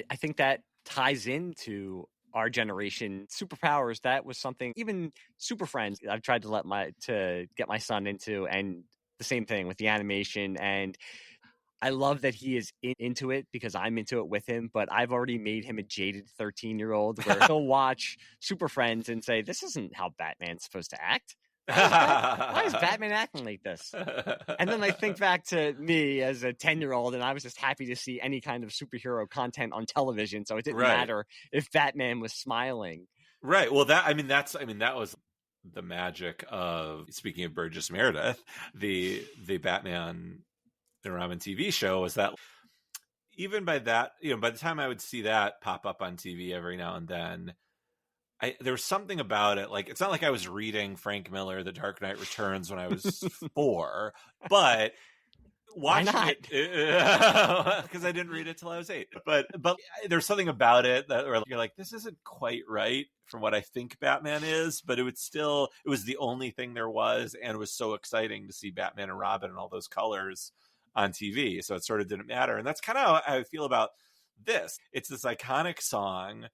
I think that ties into our generation. Superpowers, that was something, even Super Friends, I've tried to get my son into, and the same thing with the animation. And I love that he is into it because I'm into it with him, but I've already made him a jaded 13-year-old where he'll watch Super Friends and say, this isn't how Batman's supposed to act. Why is Batman acting like this? And then I think back to me as a 10-year-old, and I was just happy to see any kind of superhero content on television, so it didn't matter if Batman was smiling. Right. Well, that was the magic of, speaking of Burgess Meredith, the Batman the Ramen TV show, was that even by that, by the time I would see that pop up on TV every now and then, there was something about it. Like, it's not like I was reading Frank Miller, The Dark Knight Returns when I was 4, but watching it, because I didn't read it till I was 8. But there's something about it that you're like, this isn't quite right from what I think Batman is, but it was the only thing there was, and it was so exciting to see Batman and Robin and all those colors on TV, so it sort of didn't matter. And that's kind of how I feel about this. It's this iconic song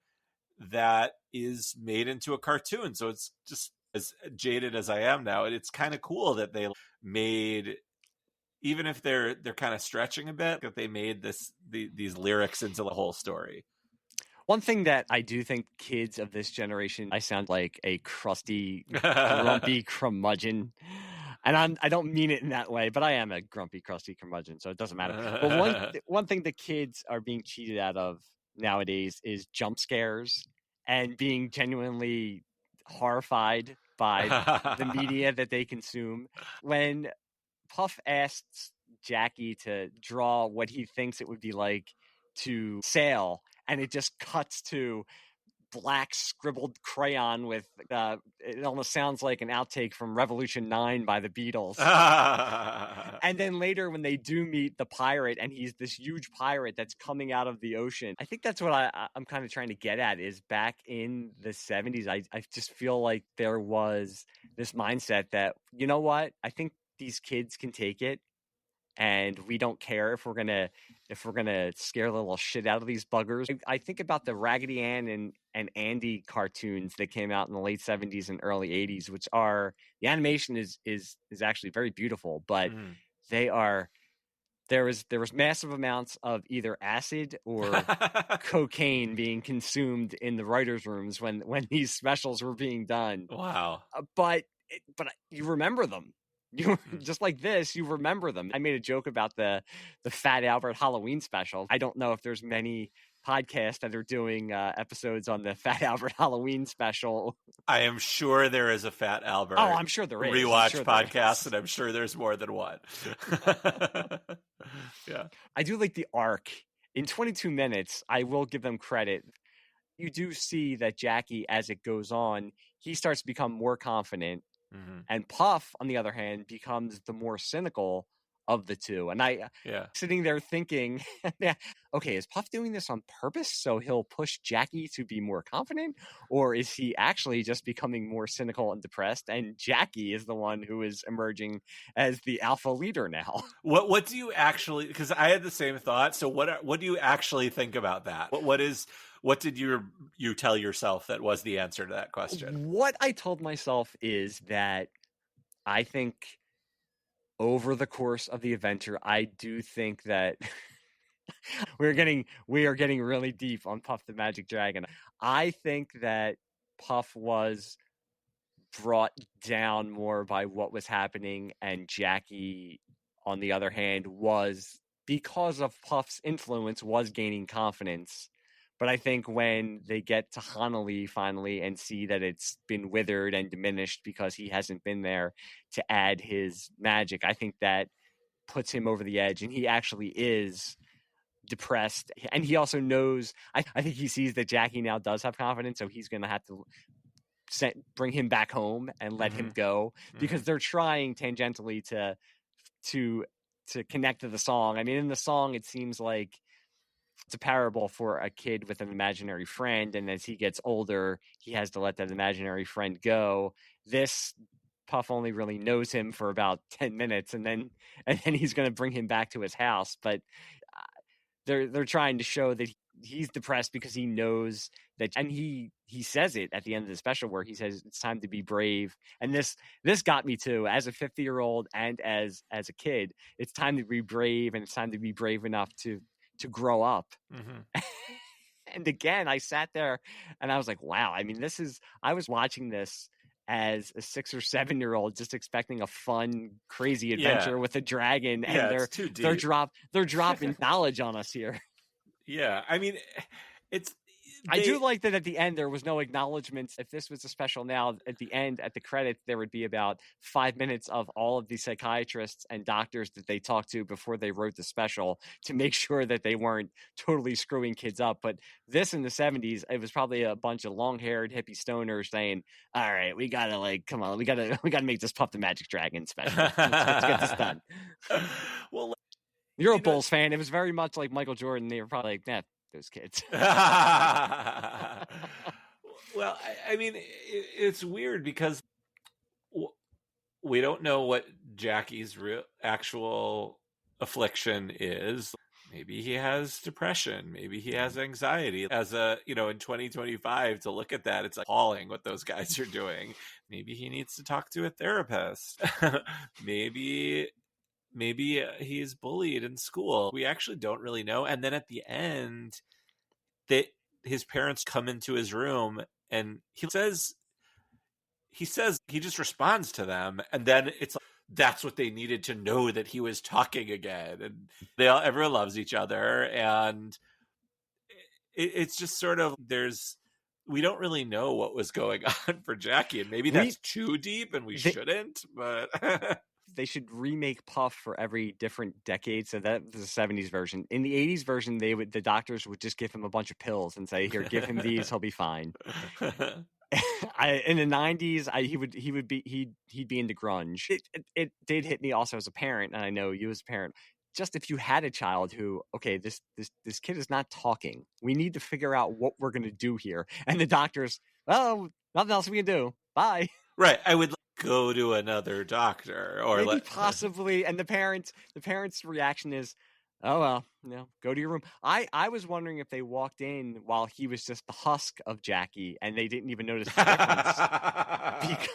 that is made into a cartoon, so it's just, as jaded as I am now, it's kind of cool that they made, even if they're kind of stretching a bit, that they made these lyrics into the whole story. One thing that I do think kids of this generation, I sound like a crusty, grumpy curmudgeon. And I don't mean it in that way, but I am a grumpy, crusty curmudgeon, so it doesn't matter. But one thing the kids are being cheated out of nowadays is jump scares and being genuinely horrified by the media that they consume. When Puff asks Jackie to draw what he thinks it would be like to sail, and it just cuts to black scribbled crayon with it almost sounds like an outtake from Revolution 9 by the Beatles. And then later when they do meet the pirate, and he's this huge pirate that's coming out of the ocean, I think that's what I'm kind of trying to get at, is back in the 70s, I just feel like there was this mindset that, you know what, I think these kids can take it, and we don't care if we're gonna scare the little shit out of these buggers. I think about the Raggedy Ann and Andy cartoons that came out in the late 70s and early 80s, which are, the animation is actually very beautiful, but they're there was massive amounts of either acid or cocaine being consumed in the writers' rooms when these specials were being done. Wow. But you remember them. You just like this, you remember them. I made a joke about the Fat Albert Halloween special. I don't know if there's many podcasts that are doing episodes on the Fat Albert Halloween special. I am sure there is a Fat Albert. Oh, I'm sure there is. Rewatch podcast, and I'm sure there's more than one. Yeah. I do like the arc. In 22 minutes, I will give them credit. You do see that Jackie, as it goes on, he starts to become more confident. Mm-hmm. And Puff, on the other hand, becomes the more cynical of the two. And sitting there thinking, okay, is Puff doing this on purpose so he'll push Jackie to be more confident? Or is he actually just becoming more cynical and depressed? And Jackie is the one who is emerging as the alpha leader now. What do you actually, because I had the same thought. So what do you actually think about that? What did you tell yourself that was the answer to that question? What I told myself is that I think over the course of the adventure, I do think that we are getting really deep on Puff the Magic Dragon. I think that Puff was brought down more by what was happening, and Jackie, on the other hand, was, because of Puff's influence, was gaining confidence. But I think when they get to Hanalei finally and see that it's been withered and diminished because he hasn't been there to add his magic, I think that puts him over the edge, and he actually is depressed. And he also knows, I think he sees that Jackie now does have confidence, so he's going to have to bring him back home and let him go, because they're trying tangentially to connect to the song. I mean, in the song, it seems like it's a parable for a kid with an imaginary friend, and as he gets older, he has to let that imaginary friend go. This Puff only really knows him for about 10 minutes, and then he's going to bring him back to his house. But they're trying to show that he's depressed because he knows that, and he says it at the end of the special where he says it's time to be brave. And this got me too, as a 50-year-old and as a kid. It's time to be brave, and it's time to be brave enough to grow up. And again, I sat there and I was like, wow, I mean, I was watching this as a 6 or 7-year-old, just expecting a fun, crazy adventure with a dragon, and they're dropping knowledge on us here. Yeah, I mean, I do like that at the end there was no acknowledgement. If this was a special now, at the end, at the credits, there would be about 5 minutes of all of the psychiatrists and doctors that they talked to before they wrote the special to make sure that they weren't totally screwing kids up. But this, in the 70s, it was probably a bunch of long-haired hippie stoners saying, all right, we gotta come on, we gotta make this Puff the Magic Dragon special. Let's get this done. Well, you're a Bulls fan. It was very much like Michael Jordan. They were probably like, nah, those kids. Well, I mean, it's weird because we don't know what Jackie's actual affliction is. Maybe he has depression. Maybe he has anxiety. As in 2025, to look at that, it's appalling what those guys are doing. Maybe he needs to talk to a therapist. Maybe he's bullied in school. We actually don't really know. And then at the end, his parents come into his room, and he just responds to them, and then it's like, that's what they needed to know, that he was talking again, and everyone loves each other, and it's just sort of, we don't really know what was going on for Jackie, and maybe that's too deep, and we shouldn't, but. They should remake Puff for every different decade. So that was the 70s version. In the 80s version, the doctors would just give him a bunch of pills and say, "Here, give him these, he'll be fine." In the 90s, he'd be into grunge. It did hit me also as a parent, and I know you as a parent. Just if you had a child who, okay, this kid is not talking, we need to figure out what we're going to do here. And the doctors, well, nothing else we can do. Bye. Right. I would go to another doctor, or maybe possibly. And the parents' reaction is, oh, well, go to your room. I was wondering if they walked in while he was just the husk of Jackie and they didn't even notice the difference.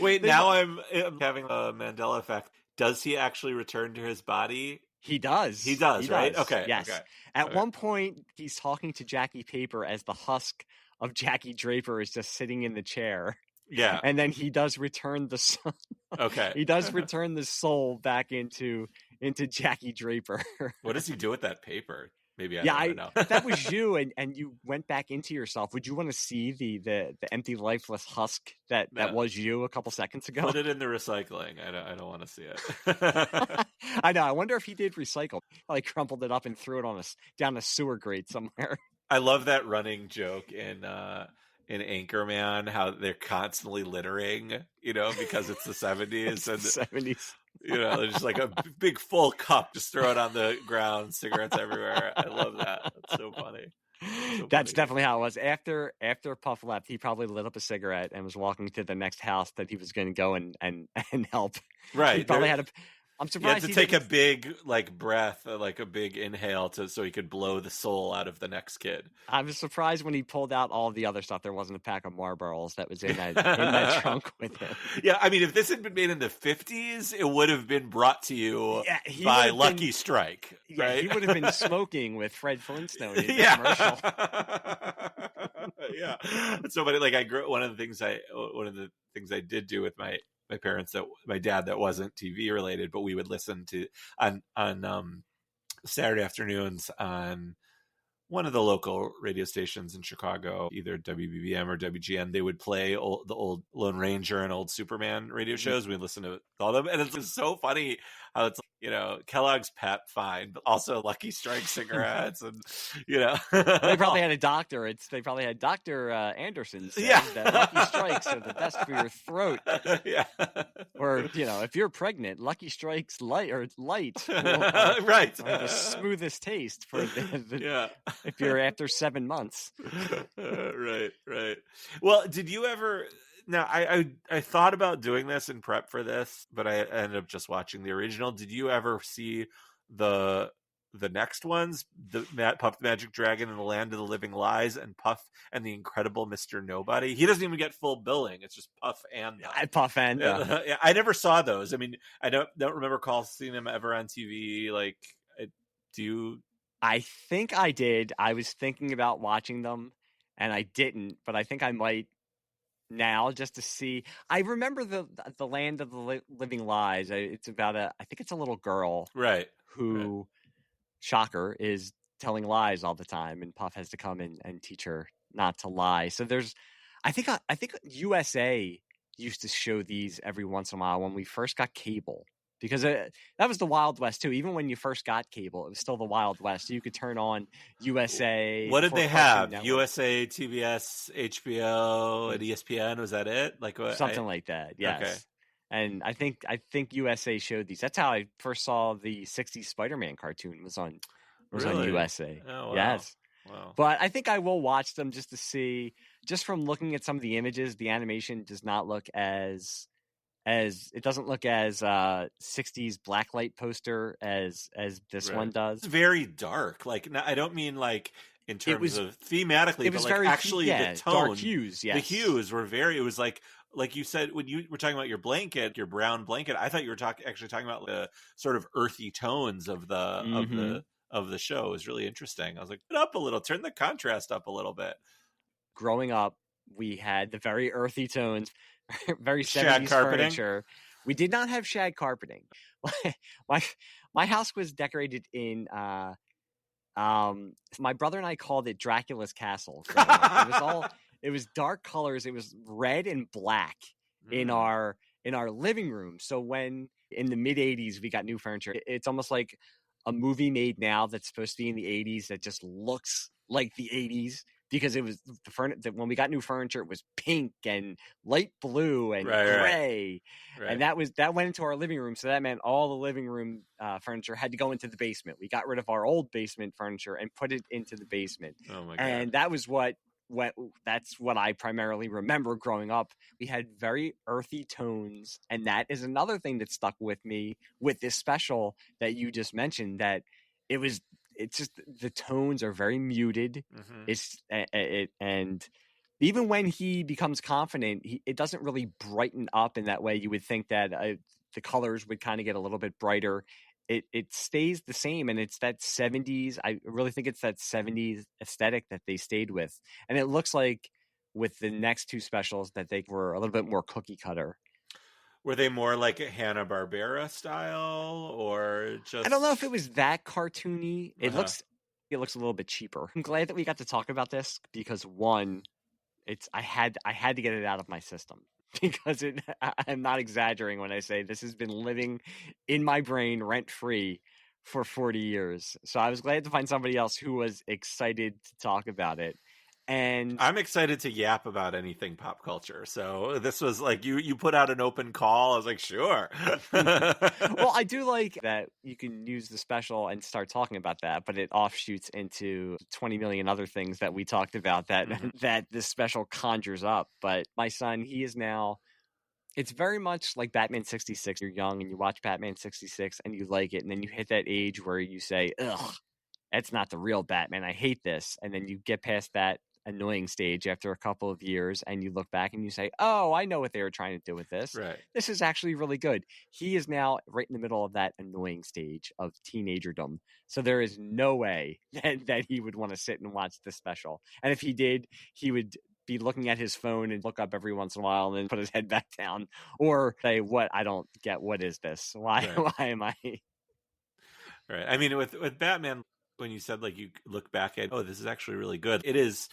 Wait, now I'm having a Mandela effect. Does he actually return to his body He does. He does, right? Okay. Yes. Okay. At one point, he's talking to Jackie Paper as the husk of Jackie Draper is just sitting in the chair. Yeah. And then he does return the soul. Okay. He does return the soul back into Jackie Draper. What does he do with that paper? Maybe I Yeah, don't know. if that was you and you went back into yourself, would you want to see the empty, lifeless husk that was you a couple seconds ago? Put it in the recycling. I don't want to see it. I know. I wonder if he did recycle. Probably crumpled it up and threw it down a sewer grate somewhere. I love that running joke in Anchorman, how they're constantly littering, because it's the 70s. And 70s. They're just like a big full cup, just throw it on the ground, cigarettes everywhere. I love that. That's so funny. That's definitely how it was. After Puff left, he probably lit up a cigarette and was walking to the next house that he was going to go and help. Right. He probably had a... I'm surprised he had to take a big breath, like a big inhale so he could blow the soul out of the next kid. I was surprised when he pulled out all the other stuff. There wasn't a pack of Marlboros that was in that trunk with him. Yeah, I mean, if this had been made in the 50s, it would have been brought to you by Lucky Strike. Yeah, right? He would have been smoking with Fred Flintstone in the commercial. Yeah, so but one of the things I did do with my parents, that my dad, that wasn't TV related, but we would listen to on Saturday afternoons on one of the local radio stations in Chicago, either WBBM or WGN. They would play the old Lone Ranger and old Superman radio shows. We'd listen to all of them, and it's so funny how it's Kellogg's Pep, fine, but also Lucky Strike cigarettes, and they probably had a doctor. They probably had Dr. Anderson say that Lucky Strikes are the best for your throat. Yeah. Or if you're pregnant, Lucky Strikes light will, right, are the smoothest taste for if you're after 7 months. Right. Well, did you ever? Now, I thought about doing this in prep for this, but I ended up just watching the original. Did you ever see the next ones? Puff the Magic Dragon and the Land of the Living Lies, and Puff and the Incredible Mr. Nobody? He doesn't even get full billing. It's just Puff and Puff and yeah, I never saw those. I mean, I don't remember seeing them ever on TV. Like, do you? I think I did. I was thinking about watching them, and I didn't. But I think I might now, just to see. I remember the Land of the Living Lies. It's about I think it's a little girl, right, who, shocker, is telling lies all the time, and Puff has to come and teach her not to lie. So I think USA used to show these every once in a while when we first got cable. Because that was the Wild West, too. Even when you first got cable, it was still the Wild West. You could turn on USA. What did they have? USA, TBS, HBO, and ESPN? Was that it? Something like that, yes. Okay. And I think USA showed these. That's how I first saw the 60s Spider-Man cartoon was on USA. Oh, wow. Yes. Wow. But I think I will watch them just to see. Just from looking at some of the images, the animation does not look as it doesn't look as 60s blacklight poster as this one does. It's very dark. I don't mean in terms of thematically, it was but very, actually the tone, dark hues. Yes, the hues were very. It was like you said when you were talking about your blanket, your brown blanket. I thought you were actually talking about the sort of earthy tones of the show. It was really interesting. I was like, turn it up a little, turn the contrast up a little bit. Growing up, we had the very earthy tones. Very 70s shag carpeting. Furniture. We did not have shag carpeting. My house was decorated in my brother and I called it Dracula's Castle. It was dark colors. It was red and black in our living room. So when in the mid 80s we got new furniture, it's almost like a movie made now that's supposed to be in the 80s that just looks like the 80s. Because it was when we got new furniture, it was pink and light blue and gray, and that went into our living room. So that meant all the living room furniture had to go into the basement. We got rid of our old basement furniture and put it into the basement. Oh my God! And that was that's what I primarily remember growing up. We had very earthy tones, and that is another thing that stuck with me with this special that you just mentioned. That it's just the tones are very muted. Mm-hmm. And even when he becomes confident, it doesn't really brighten up in that way. You would think that the colors would kind of get a little bit brighter. it stays the same, and it's that 70s. I really think it's that 70s aesthetic that they stayed with, and it looks like with the next two specials that they were a little bit more cookie cutter. Were they more like a Hanna-Barbera style, or just? I don't know if it was that cartoony. It looks a little bit cheaper. I'm glad that we got to talk about this because one, I had to get it out of my system because I'm not exaggerating when I say this has been living in my brain rent free for 40 years. So I was glad to find somebody else who was excited to talk about it. And I'm excited to yap about anything pop culture. So this was like you put out an open call. I was like, sure. Well, I do like that you can use the special and start talking about that, but it offshoots into 20 million other things that we talked about that that this special conjures up. But my son, he is now, it's very much like Batman 66. You're young and you watch Batman 66 and you like it, and then you hit that age where you say, ugh, that's not the real Batman. I hate this. And then you get past that annoying stage after a couple of years and you look back and you say, oh, I know what they were trying to do with this. Right. This is actually really good. He is now right in the middle of that annoying stage of teenagerdom. So there is no way that he would want to sit and watch this special. And if he did, he would be looking at his phone and look up every once in a while and then put his head back down or say, what? I don't get, what is this? Why am I? Right. I mean, with Batman, when you said like you look back at, oh, this is actually really good. It is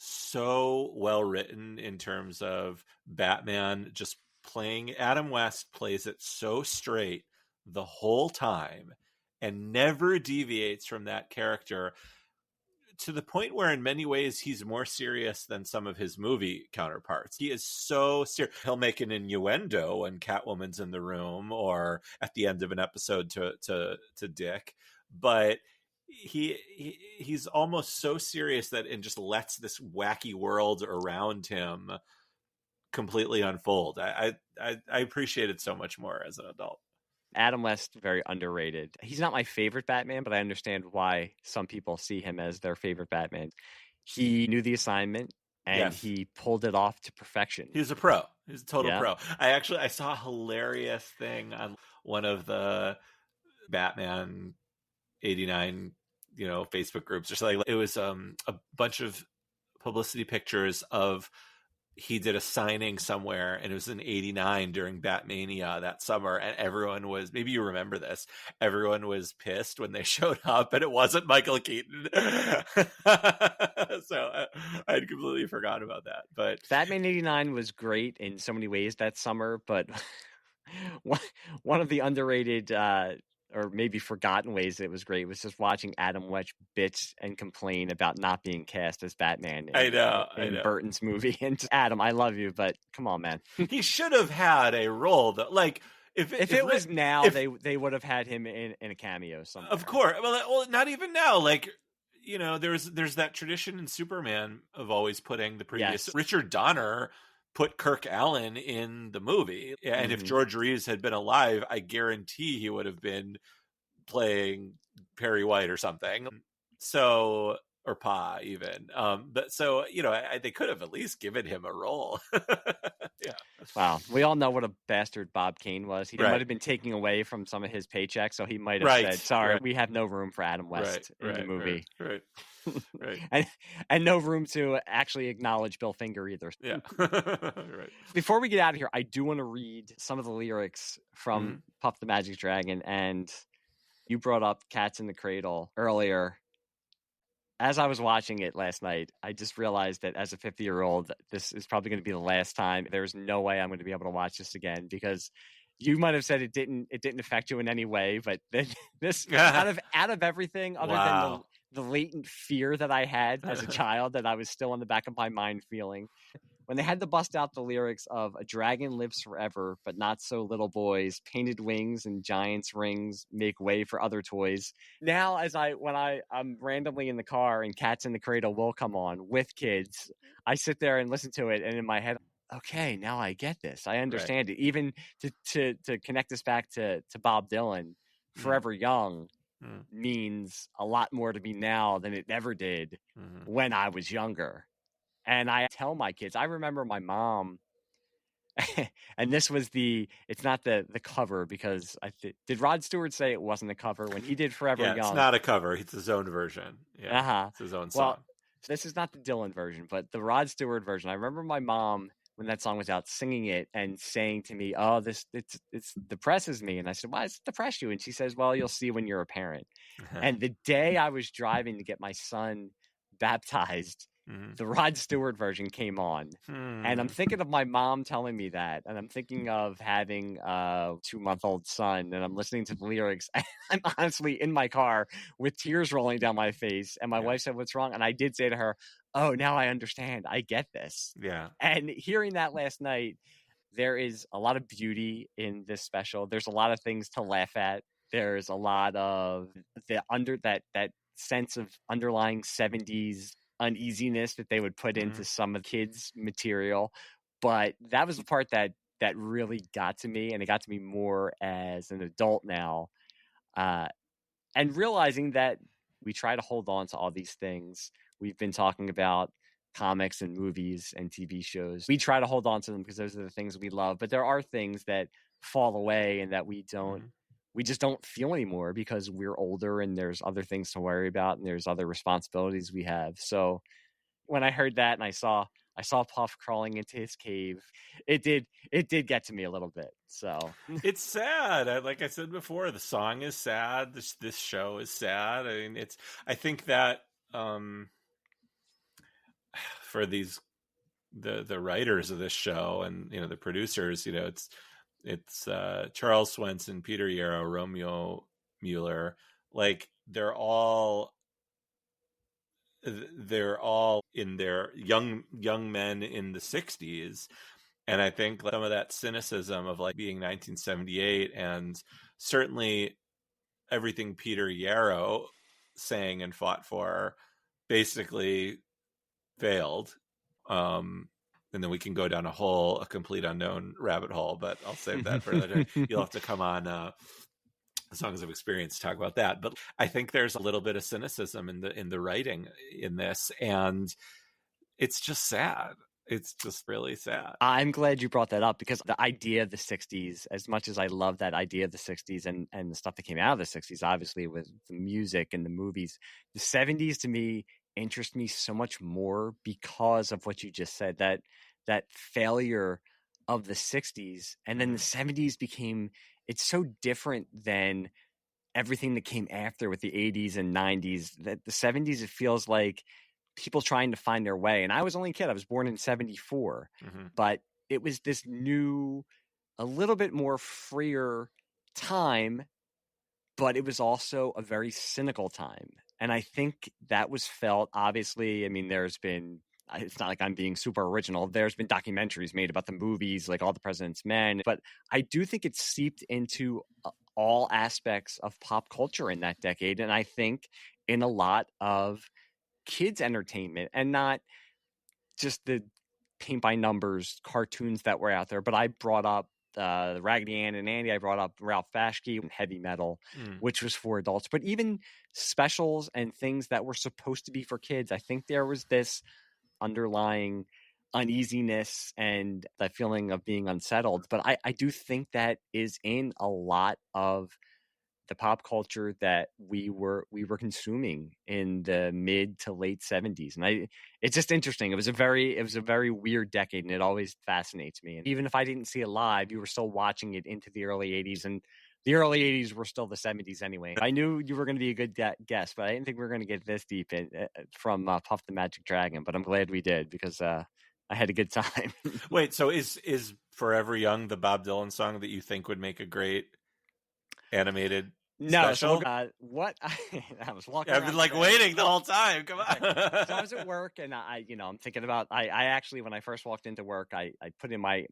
so well written in terms of Batman just playing. Adam West plays it so straight the whole time and never deviates from that character, to the point where in many ways he's more serious than some of his movie counterparts. He is so serious. He'll make an innuendo when Catwoman's in the room or at the end of an episode to Dick, but he's almost so serious that it just lets this wacky world around him completely unfold. I appreciate it so much more as an adult. Adam West, very underrated. He's not my favorite Batman, but I understand why some people see him as their favorite Batman. He knew the assignment and he pulled it off to perfection. He's a pro. He's a total pro. I saw a hilarious thing on one of the Batman 89 Facebook groups or something. It was a bunch of publicity pictures of, he did a signing somewhere and it was in 89 during Batmania that summer, and everyone was, maybe you remember this, everyone was pissed when they showed up and it wasn't Michael Keaton. So I had completely forgotten about that. But Batman 89 was great in so many ways that summer, but one of the underrated or maybe forgotten ways that it was great was just watching Adam West bitch and complain about not being cast as Batman in Burton's movie. And Adam, I love you, but come on, man. He should have had a role that, like, if it was now, they would have had him in a cameo somewhere. Of course. Well, not even now. Like, there's that tradition in Superman of always putting the previous. Richard Donner put Kirk Allen in the movie. And if George Reeves had been alive, I guarantee he would have been playing Perry White or something. So, or Pa even. But so, they could have at least given him a role. Yeah. Wow. We all know what a bastard Bob Kane was. He might have been taking away from some of his paychecks. So he might have said, sorry, we have no room for Adam West in the movie. Right. and no room to actually acknowledge Bill Finger either. Yeah. Right. Before we get out of here, I do want to read some of the lyrics from Puff the Magic Dragon. And you brought up Cats in the Cradle earlier. As I was watching it last night, I just realized that as a 50-year-old, this is probably going to be the last time. There's no way I'm going to be able to watch this again, because you might have said it didn't affect you in any way, but this out of everything other than the latent fear that I had as a child that I was still in the back of my mind feeling. When they had to bust out the lyrics of "A dragon lives forever, but not so little boys. Painted wings and giants' rings make way for other toys." Now, when I'm randomly in the car and Cats in the Cradle will come on with kids, I sit there and listen to it, and in my head, okay, now I get this. I understand it. Even to connect this back to Bob Dylan, "Forever Young" means a lot more to me now than it ever did when I was younger. And I tell my kids, I remember my mom And this was it's not the cover, because did Rod Stewart say it wasn't a cover when he did Forever Yeah, Young? it's not a cover. It's his own version. Yeah, it's his own song. Well, this is not the Dylan version, but the Rod Stewart version. I remember my mom, when that song was out, singing it and saying to me, "Oh, it's depresses me." And I said, "Why does it depress you?" And she says, "Well, you'll see when you're a parent." And the day I was driving to get my son baptized, the Rod Stewart version came on. And I'm thinking of my mom telling me that, and I'm thinking of having a 2-month-old son, and I'm listening to the lyrics, and I'm honestly in my car with tears rolling down my face. And my wife said, "What's wrong?" And I did say to her, "Oh, now I understand. I get this." Yeah. And hearing that last night, there is a lot of beauty in this special. There's a lot of things to laugh at. There's a lot of that sense of underlying 70s uneasiness that they would put into some of the kids' material. But that was the part that really got to me, and it got to me more as an adult now. And realizing that we try to hold on to all these things. We've been talking about comics and movies and TV shows. We try to hold on to them because those are the things we love. But there are things that fall away and that we just don't feel anymore because we're older and there's other things to worry about and there's other responsibilities we have. So when I heard that and I saw Puff crawling into his cave, it did get to me a little bit. So it's sad. Like I said before, the song is sad. This show is sad. I mean, I think that for the writers of this show and the producers, it's Charles Swenson, Peter Yarrow, Romeo Mueller. Like they're all in their young men in the 60s. And I think some of that cynicism of like being 1978 and certainly everything Peter Yarrow sang and fought for basically failed. And then we can go down a complete unknown rabbit hole, but I'll save that for another day. You'll have to come on Songs of Experience to talk about that. But I think there's a little bit of cynicism in the writing in this, and it's just sad. It's just really sad. I'm glad you brought that up because the idea of the 60s, as much as I love that idea of the 60s and the stuff that came out of the 60s, obviously with the music and the movies, the 70s to me interest me so much more because of what you just said, that failure of the 60s. And then the 70s it's so different than everything that came after with the 80s and 90s, that the 70s, it feels like people trying to find their way. And I was only a kid. I was born in 74, but it was this new, a little bit more freer time, but it was also a very cynical time. And I think that was felt, obviously, I mean, it's not like I'm being super original. There's been documentaries made about the movies, like All the President's Men, but I do think it's seeped into all aspects of pop culture in that decade. And I think in a lot of kids' entertainment, and not just the paint by numbers cartoons that were out there, but I brought up Raggedy Ann and Andy. I brought up Ralph Bashki and Heavy Metal, which was for adults, but even specials and things that were supposed to be for kids. I think there was this underlying uneasiness and that feeling of being unsettled. But I do think that is in a lot of the pop culture that we were consuming in the mid to late 70s. And it's just interesting. It was a very weird decade, and it always fascinates me. And even if I didn't see it live, you were still watching it into the early 80s, and the early 80s were still the 70s anyway. I knew you were going to be a good guest, but I didn't think we were going to get this deep in from Puff the Magic Dragon, but I'm glad we did because I had a good time. Wait, so is Forever Young the Bob Dylan song that you think would make a great animated special? So what I was walking. I've been like waiting the whole time. Come on. So I was at work, and I'm thinking about. I actually, when I first walked into work, I put in my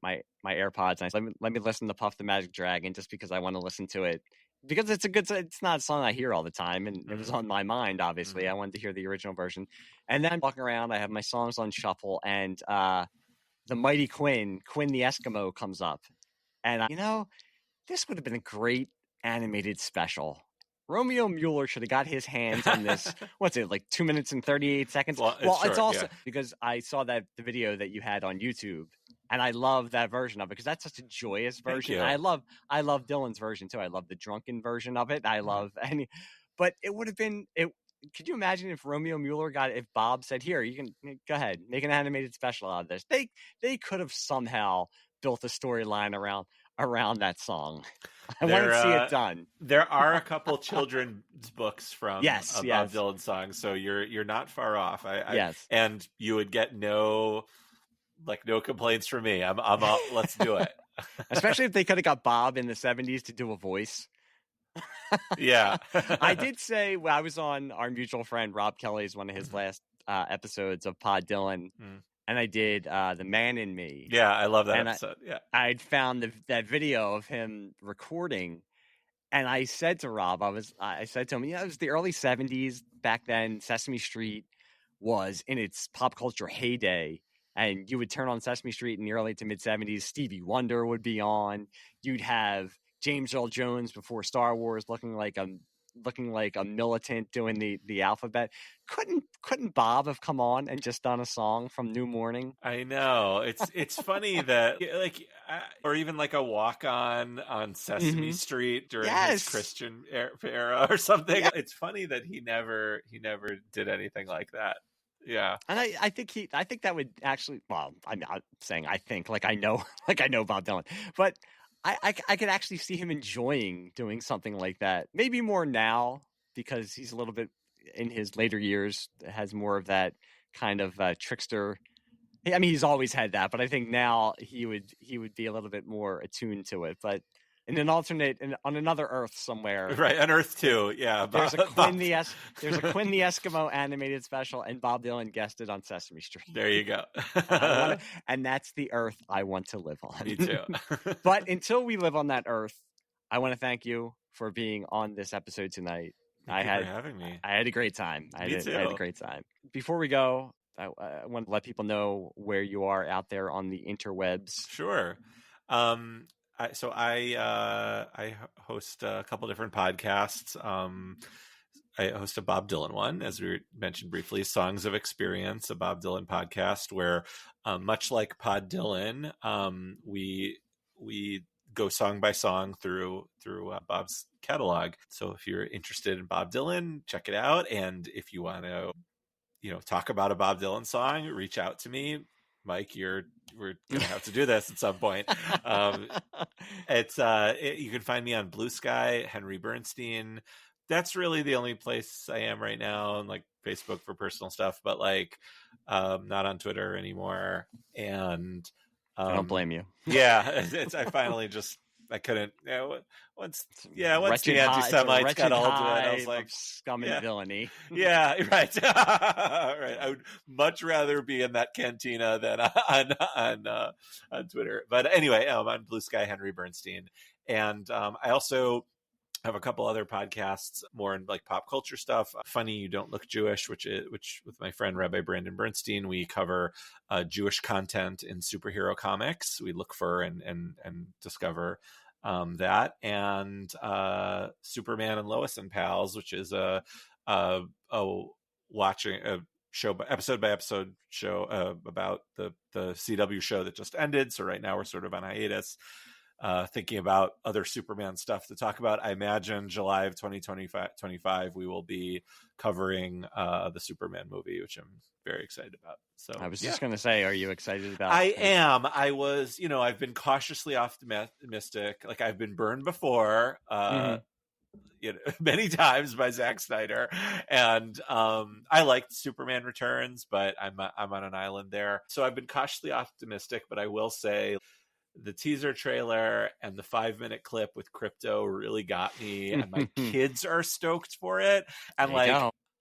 AirPods and I said, let me listen to Puff the Magic Dragon just because I want to listen to it because it's not a song I hear all the time, and it was on my mind. Obviously, I wanted to hear the original version, and then I'm walking around. I have my songs on shuffle, and the mighty Quinn the Eskimo comes up, and this would have been a great animated special. Romeo Mueller should have got his hands on this. What's it, like 2 minutes and 38 seconds? Well, it's also because I saw the video that you had on YouTube, And I love that version of it because that's such a joyous version. Thank you. I love Dylan's version too. I love the drunken version of it. I love but it would have been it. Could you imagine if Romeo Mueller if Bob said, "Here, you can go ahead, make an animated special out of this." They could have somehow built a storyline around that song. I want to see it done. There are a couple children's books from yes. Bob Dylan songs, so you're not far off. Yes, and you would get no complaints from me. I'm all, let's do it. Especially if they could have got Bob in the 70s to do a voice. Yeah. I did say I was on our mutual friend Rob Kelly's one of his last episodes of Pod Dylan, and I did The Man in Me. Yeah, I love that episode. I'd found that video of him recording, and I said to Rob, I said to him, it was the early 70s. Back then, Sesame Street was in its pop culture heyday. And you would turn on Sesame Street in the early to mid 70s. Stevie Wonder would be on. You'd have James Earl Jones before Star Wars looking like a militant doing the alphabet. Couldn't Bob have come on and just done a song from New Morning? I know. It's funny that or even like a walk on Sesame Street during his Christian era or something. Yeah. It's funny that he never did anything like that. Yeah. And I think that would actually, well, I'm not saying I think like I know Bob Dylan, but I could actually see him enjoying doing something like that. Maybe more now because he's a little bit in his later years, has more of that kind of trickster. I mean, he's always had that, but I think now he would be a little bit more attuned to it. But in an alternate, on another Earth somewhere, right? On Earth 2, yeah. There's a Quinn the Eskimo animated special, and Bob Dylan guested on Sesame Street. There you go. And that's the Earth I want to live on. Me too. But until we live on that Earth, I want to thank you for being on this episode tonight. Thank you for having me. I had a great time. I had a great time. Before we go, I want to let people know where you are out there on the interwebs. Sure. I host a couple different podcasts. I host a Bob Dylan one, as we mentioned briefly, Songs of Experience, a Bob Dylan podcast where, much like Pod Dylan, we go song by song through Bob's catalog. So if you're interested in Bob Dylan, check it out. And if you want to, talk about a Bob Dylan song, reach out to me. Mike, we're gonna have to do this at some point. You can find me on Bluesky, Henry Bernstein. That's really the only place I am right now, and like Facebook for personal stuff, but not on Twitter anymore. And I don't blame you. Yeah, I finally I couldn't. Once the anti-Semites got all to it, I was like, scum and villainy. Yeah, right. Right. I would much rather be in that cantina than on Twitter. But anyway, I'm on Bluesky, Henry Bernstein, and I also have a couple other podcasts more in like pop culture stuff. Funny You Don't Look Jewish, which with my friend Rabbi Brandon Bernstein, we cover Jewish content in superhero comics. We look for and discover that, and Superman and Lois and Pals, which is a watching a show episode by episode show about the CW show that just ended. So right now we're sort of on hiatus. Thinking about other Superman stuff to talk about. I imagine July of 2025 we will be covering the Superman movie, which I'm very excited about. So I was just going to say, are you excited about? I am. I was. I've been cautiously optimistic. Like I've been burned before, many times by Zack Snyder, and I liked Superman Returns, but I'm on an island there. So I've been cautiously optimistic, but I will say, the teaser trailer and the 5-minute clip with Crypto really got me, and my kids are stoked for it. And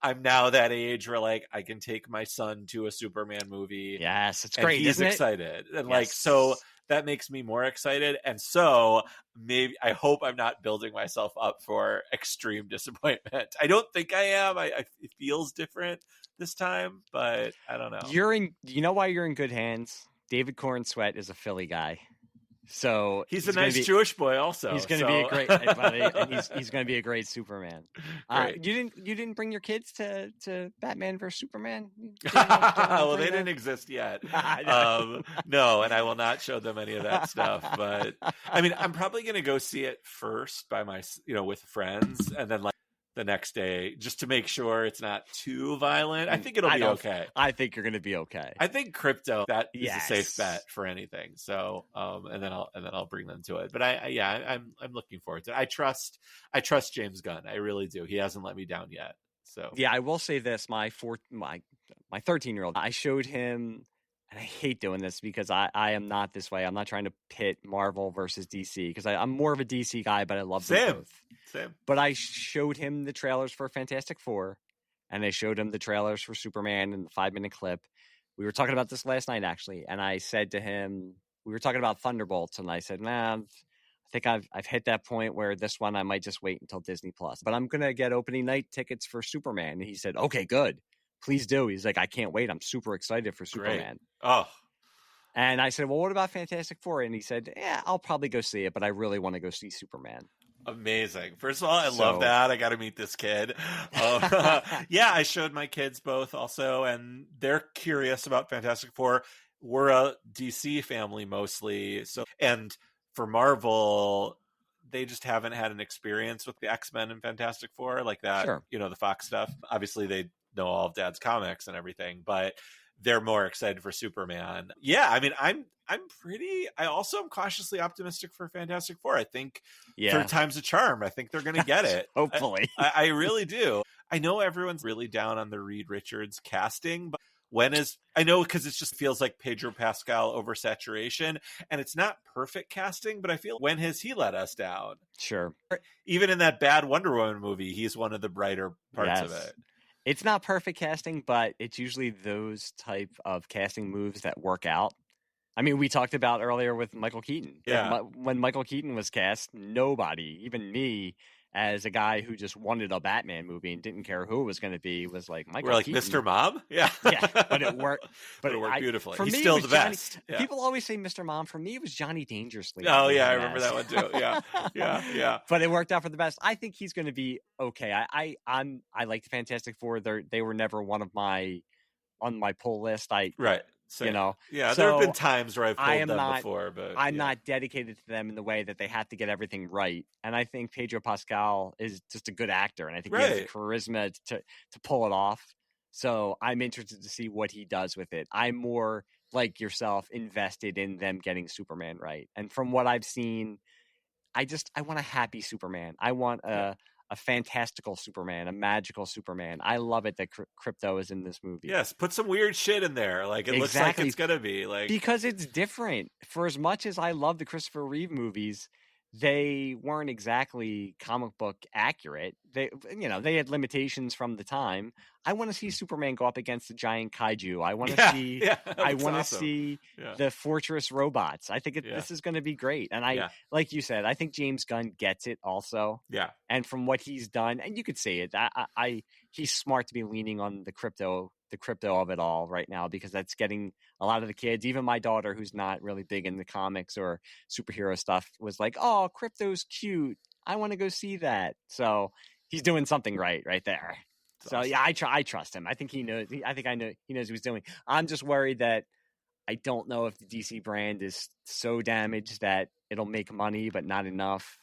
I'm now that age where I can take my son to a Superman movie. Yes, it's great. He's excited. And so that makes me more excited. And so maybe I hope I'm not building myself up for extreme disappointment. I don't think I am. It feels different this time, but I don't know. You know why you're in good hands? David Corn Sweat is a Philly guy. So he's a nice Jewish boy. Also, he's going to be a great, and he's going to be a great Superman. Great. You didn't bring your kids to Batman versus Superman? Well, they didn't exist yet. No, and I will not show them any of that stuff. But I mean, I'm probably going to go see it first by with friends, and then like the next day, just to make sure it's not too violent. I think it'll be okay. I think you're going to be okay. I think crypto, that is a safe bet for anything. So, and then I'll bring them to it. But I'm looking forward to it. I trust James Gunn. I really do. He hasn't let me down yet. So yeah, I will say this: my 13-year-old, I showed him, and I hate doing this because I am not this way. I'm not trying to pit Marvel versus DC because I'm more of a DC guy, but I love them both. Same. But I showed him the trailers for Fantastic Four, and I showed him the trailers for Superman in the 5-minute clip. We were talking about this last night, actually, and I said to him, we were talking about Thunderbolts, and I said, I think I've hit that point where this one I might just wait until Disney Plus. But I'm gonna get opening night tickets for Superman. And he said, okay, good. Please do. He's like, I can't wait. I'm super excited for Superman. Great. Oh. And I said, well, what about Fantastic Four? And he said, yeah, I'll probably go see it, but I really want to go see Superman. Amazing. First of all, I love that. I got to meet this kid. Yeah, I showed my kids both also, and they're curious about Fantastic Four. We're a DC family mostly. And for Marvel, they just haven't had an experience with the X-Men and Fantastic Four like that. Sure. The Fox stuff. Obviously, they know all of Dad's comics and everything, but they're more excited for Superman. Yeah, I mean, I also am cautiously optimistic for Fantastic Four. I think third time's a charm. I think they're going to get it. Hopefully. I really do. I know everyone's really down on the Reed Richards casting, but I know because it just feels like Pedro Pascal oversaturation, and it's not perfect casting, but I feel when has he let us down? Sure. Even in that bad Wonder Woman movie, he's one of the brighter parts of it. It's not perfect casting, but it's usually those type of casting moves that work out. I mean, we talked about earlier with Michael Keaton. Yeah. When Michael Keaton was cast, nobody, even me, as a guy who just wanted a Batman movie and didn't care who it was going to be, was like, Michael Keaton. Mr. Mom? Yeah. Yeah, but it worked. But it worked beautifully. For He's me, still the best. Yeah. People always say Mr. Mom. For me, it was Johnny Dangerously. Oh, yeah, I remember that one too. Yeah, yeah. But it worked out for the best. I think he's going to be okay. I like the Fantastic Four. They were never on my pull list. Right. Same. Yeah, so there have been times where I've pulled them before, but I'm not dedicated to them in the way that they have to get everything right. And I think Pedro Pascal is just a good actor, and I think he has the charisma to pull it off. So I'm interested to see what he does with it. I'm more like yourself, invested in them getting Superman right. And from what I've seen, I want a happy Superman. I want a fantastical Superman, a magical Superman. I love it that crypto is in this movie. Yes, put some weird shit in there. Like it looks like it's gonna be because it's different. For as much as I love the Christopher Reeve movies, they weren't exactly comic book accurate. They had limitations from the time. I want to see Superman go up against a giant kaiju. I want to see. Yeah, I want to see the fortress robots. I think this is going to be great. And like you said, I think James Gunn gets it also. Yeah. And from what he's done, and you could see it. He's smart to be leaning on the crypto of it all right now, because that's getting a lot of the kids, even my daughter, who's not really big in the comics or superhero stuff, was like, oh, crypto's cute. I want to go see that. So he's doing something right there. That's awesome. Yeah, I trust him. I think he knows. I know he knows what he's doing. I'm just worried that I don't know if the DC brand is so damaged that it'll make money, but not enough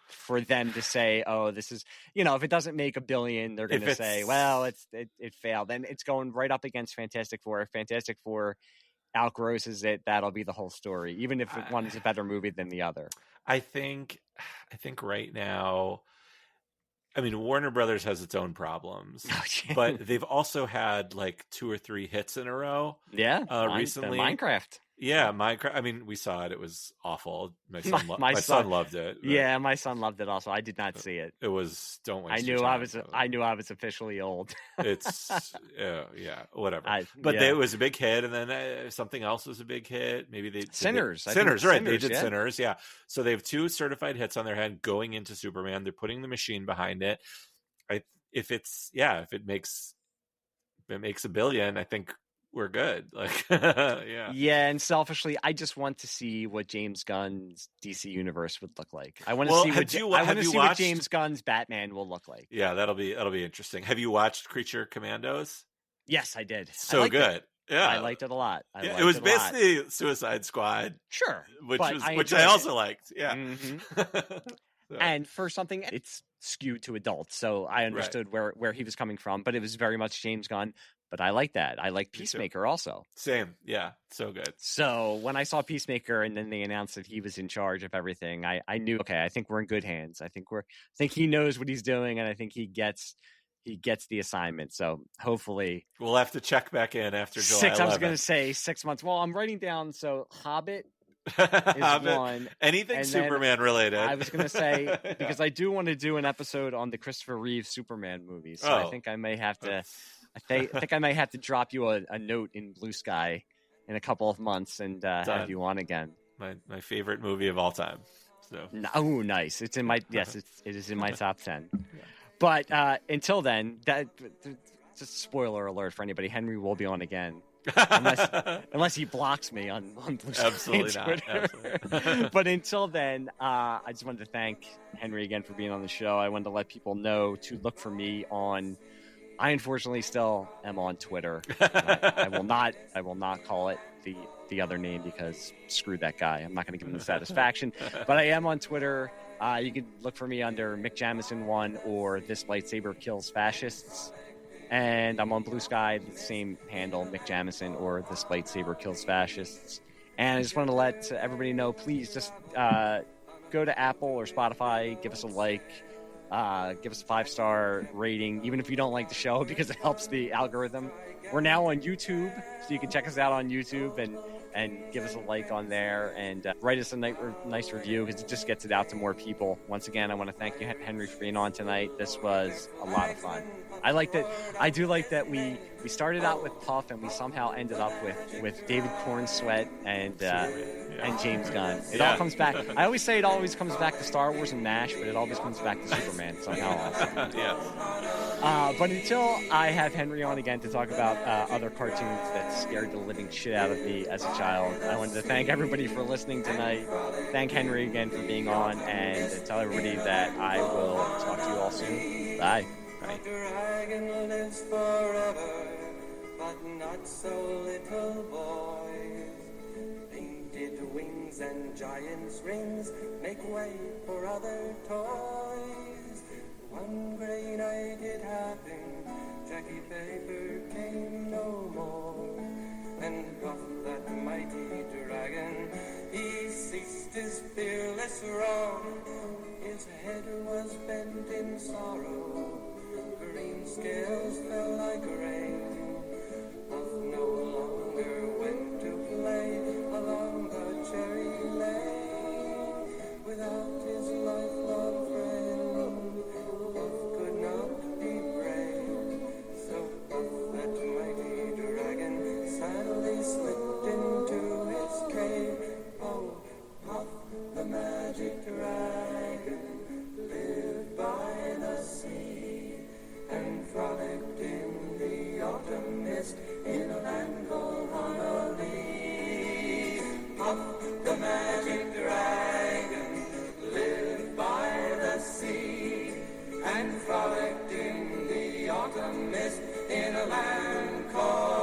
for them to say, oh, this is, if it doesn't make $1 billion, they're going to say, well, it failed. And it's going right up against Fantastic Four. If Fantastic Four outgrosses it, that'll be the whole story, even if one is a better movie than the other. I think right now, I mean, Warner Brothers has its own problems, but they've also had like 2 or 3 hits in a row. Yeah. Recently. Minecraft. Yeah, Minecraft. I mean, we saw it. It was awful. My son loved it. Yeah, my son loved it also. I did not see it. It was. Don't waste. I knew I was officially old. It's whatever. It was a big hit, and then something else was a big hit. Maybe Sinners. Sinners, right? They did Sinners. Yeah. So they have 2 certified hits on their head going into Superman. They're putting the machine behind it. If it makes $1 billion, I think we're good. Like, yeah. Yeah, and selfishly, I just want to see what James Gunn's DC universe would look like. I want to Well, see have what watched- James Gunn's Batman will look like. Yeah, that'll be interesting. Have you watched Creature Commandos? Yes, I did. So good. Yeah, I liked it a lot. It was basically Suicide Squad. Sure, which I also liked. Yeah. Mm-hmm. So. And for something, it's skewed to adults, so I understood where he was coming from, but it was very much James Gunn. But I like that. I like Peacemaker also. Same. Yeah. So good. So when I saw Peacemaker and then they announced that he was in charge of everything, I knew, okay, I think we're in good hands. I think he knows what he's doing, and I think he gets the assignment. So hopefully we'll have to check back in after July 11th. I was going to say 6 months. Well, I'm writing down. So Hobbit is one. Anything Superman related. I was going to say, because I do want to do an episode on the Christopher Reeve Superman movies. So I think I may have to. I think I may have to drop you a note in Bluesky in a couple of months and have you on again. My favorite movie of all time. So oh, nice! It's in my it is in my top 10. Yeah. But until then, just spoiler alert for anybody: Henry will be on again. unless he blocks me on Bluesky. Absolutely not. Absolutely. But until then, I just wanted to thank Henry again for being on the show. I wanted to let people know to look for me on. I unfortunately still am on Twitter. I will not call it the other name because screw that guy. I'm not going to give him the satisfaction. But I am on Twitter. You can look for me under Mick Jamison1 or thislightsaberkillsfacists. And I'm on Bluesky, the same handle, Mick Jamison or thislightsaberkillsfacists. And I just want to let everybody know, please just go to Apple or Spotify, give us a like. Give us a 5-star rating, even if you don't like the show, because it helps the algorithm. We're now on YouTube, so you can check us out on YouTube and give us a like on there and write us a nice review because it just gets it out to more people. Once again, I want to thank you, Henry, for being on tonight. This was a lot of fun. I do like that we started out with Puff and we somehow ended up with David Cornsweat and James Gunn. It all comes back. I always say it always comes back to Star Wars and MASH, but it always comes back to Superman somehow also. Yeah. But until I have Henry on again to talk about other cartoons that scared the living shit out of me as a child, I wanted to thank everybody for listening tonight. Thank Henry again for being on, and tell everybody that I will talk to you all soon. Bye. Bye. Dragon lives forever, but not so little boys. Painted wings and giant's rings make way for other toys. One gray night it happened, Jackie Paper came no more. And Puff, that mighty dragon, he ceased his fearless roar. His head was bent in sorrow, green scales fell like rain. Puff no longer went to play along the cherry lane. Without his lifelong friend, Puff could not be brave. So Puff, that mighty dragon, sadly slipped into his cave. Oh, Puff, the magic dragon, lived by the sea and frolicked in the autumn mist in a land called Honolulu. Puff, the magic dragon, lived by the sea and frolicked in the autumn mist in a land called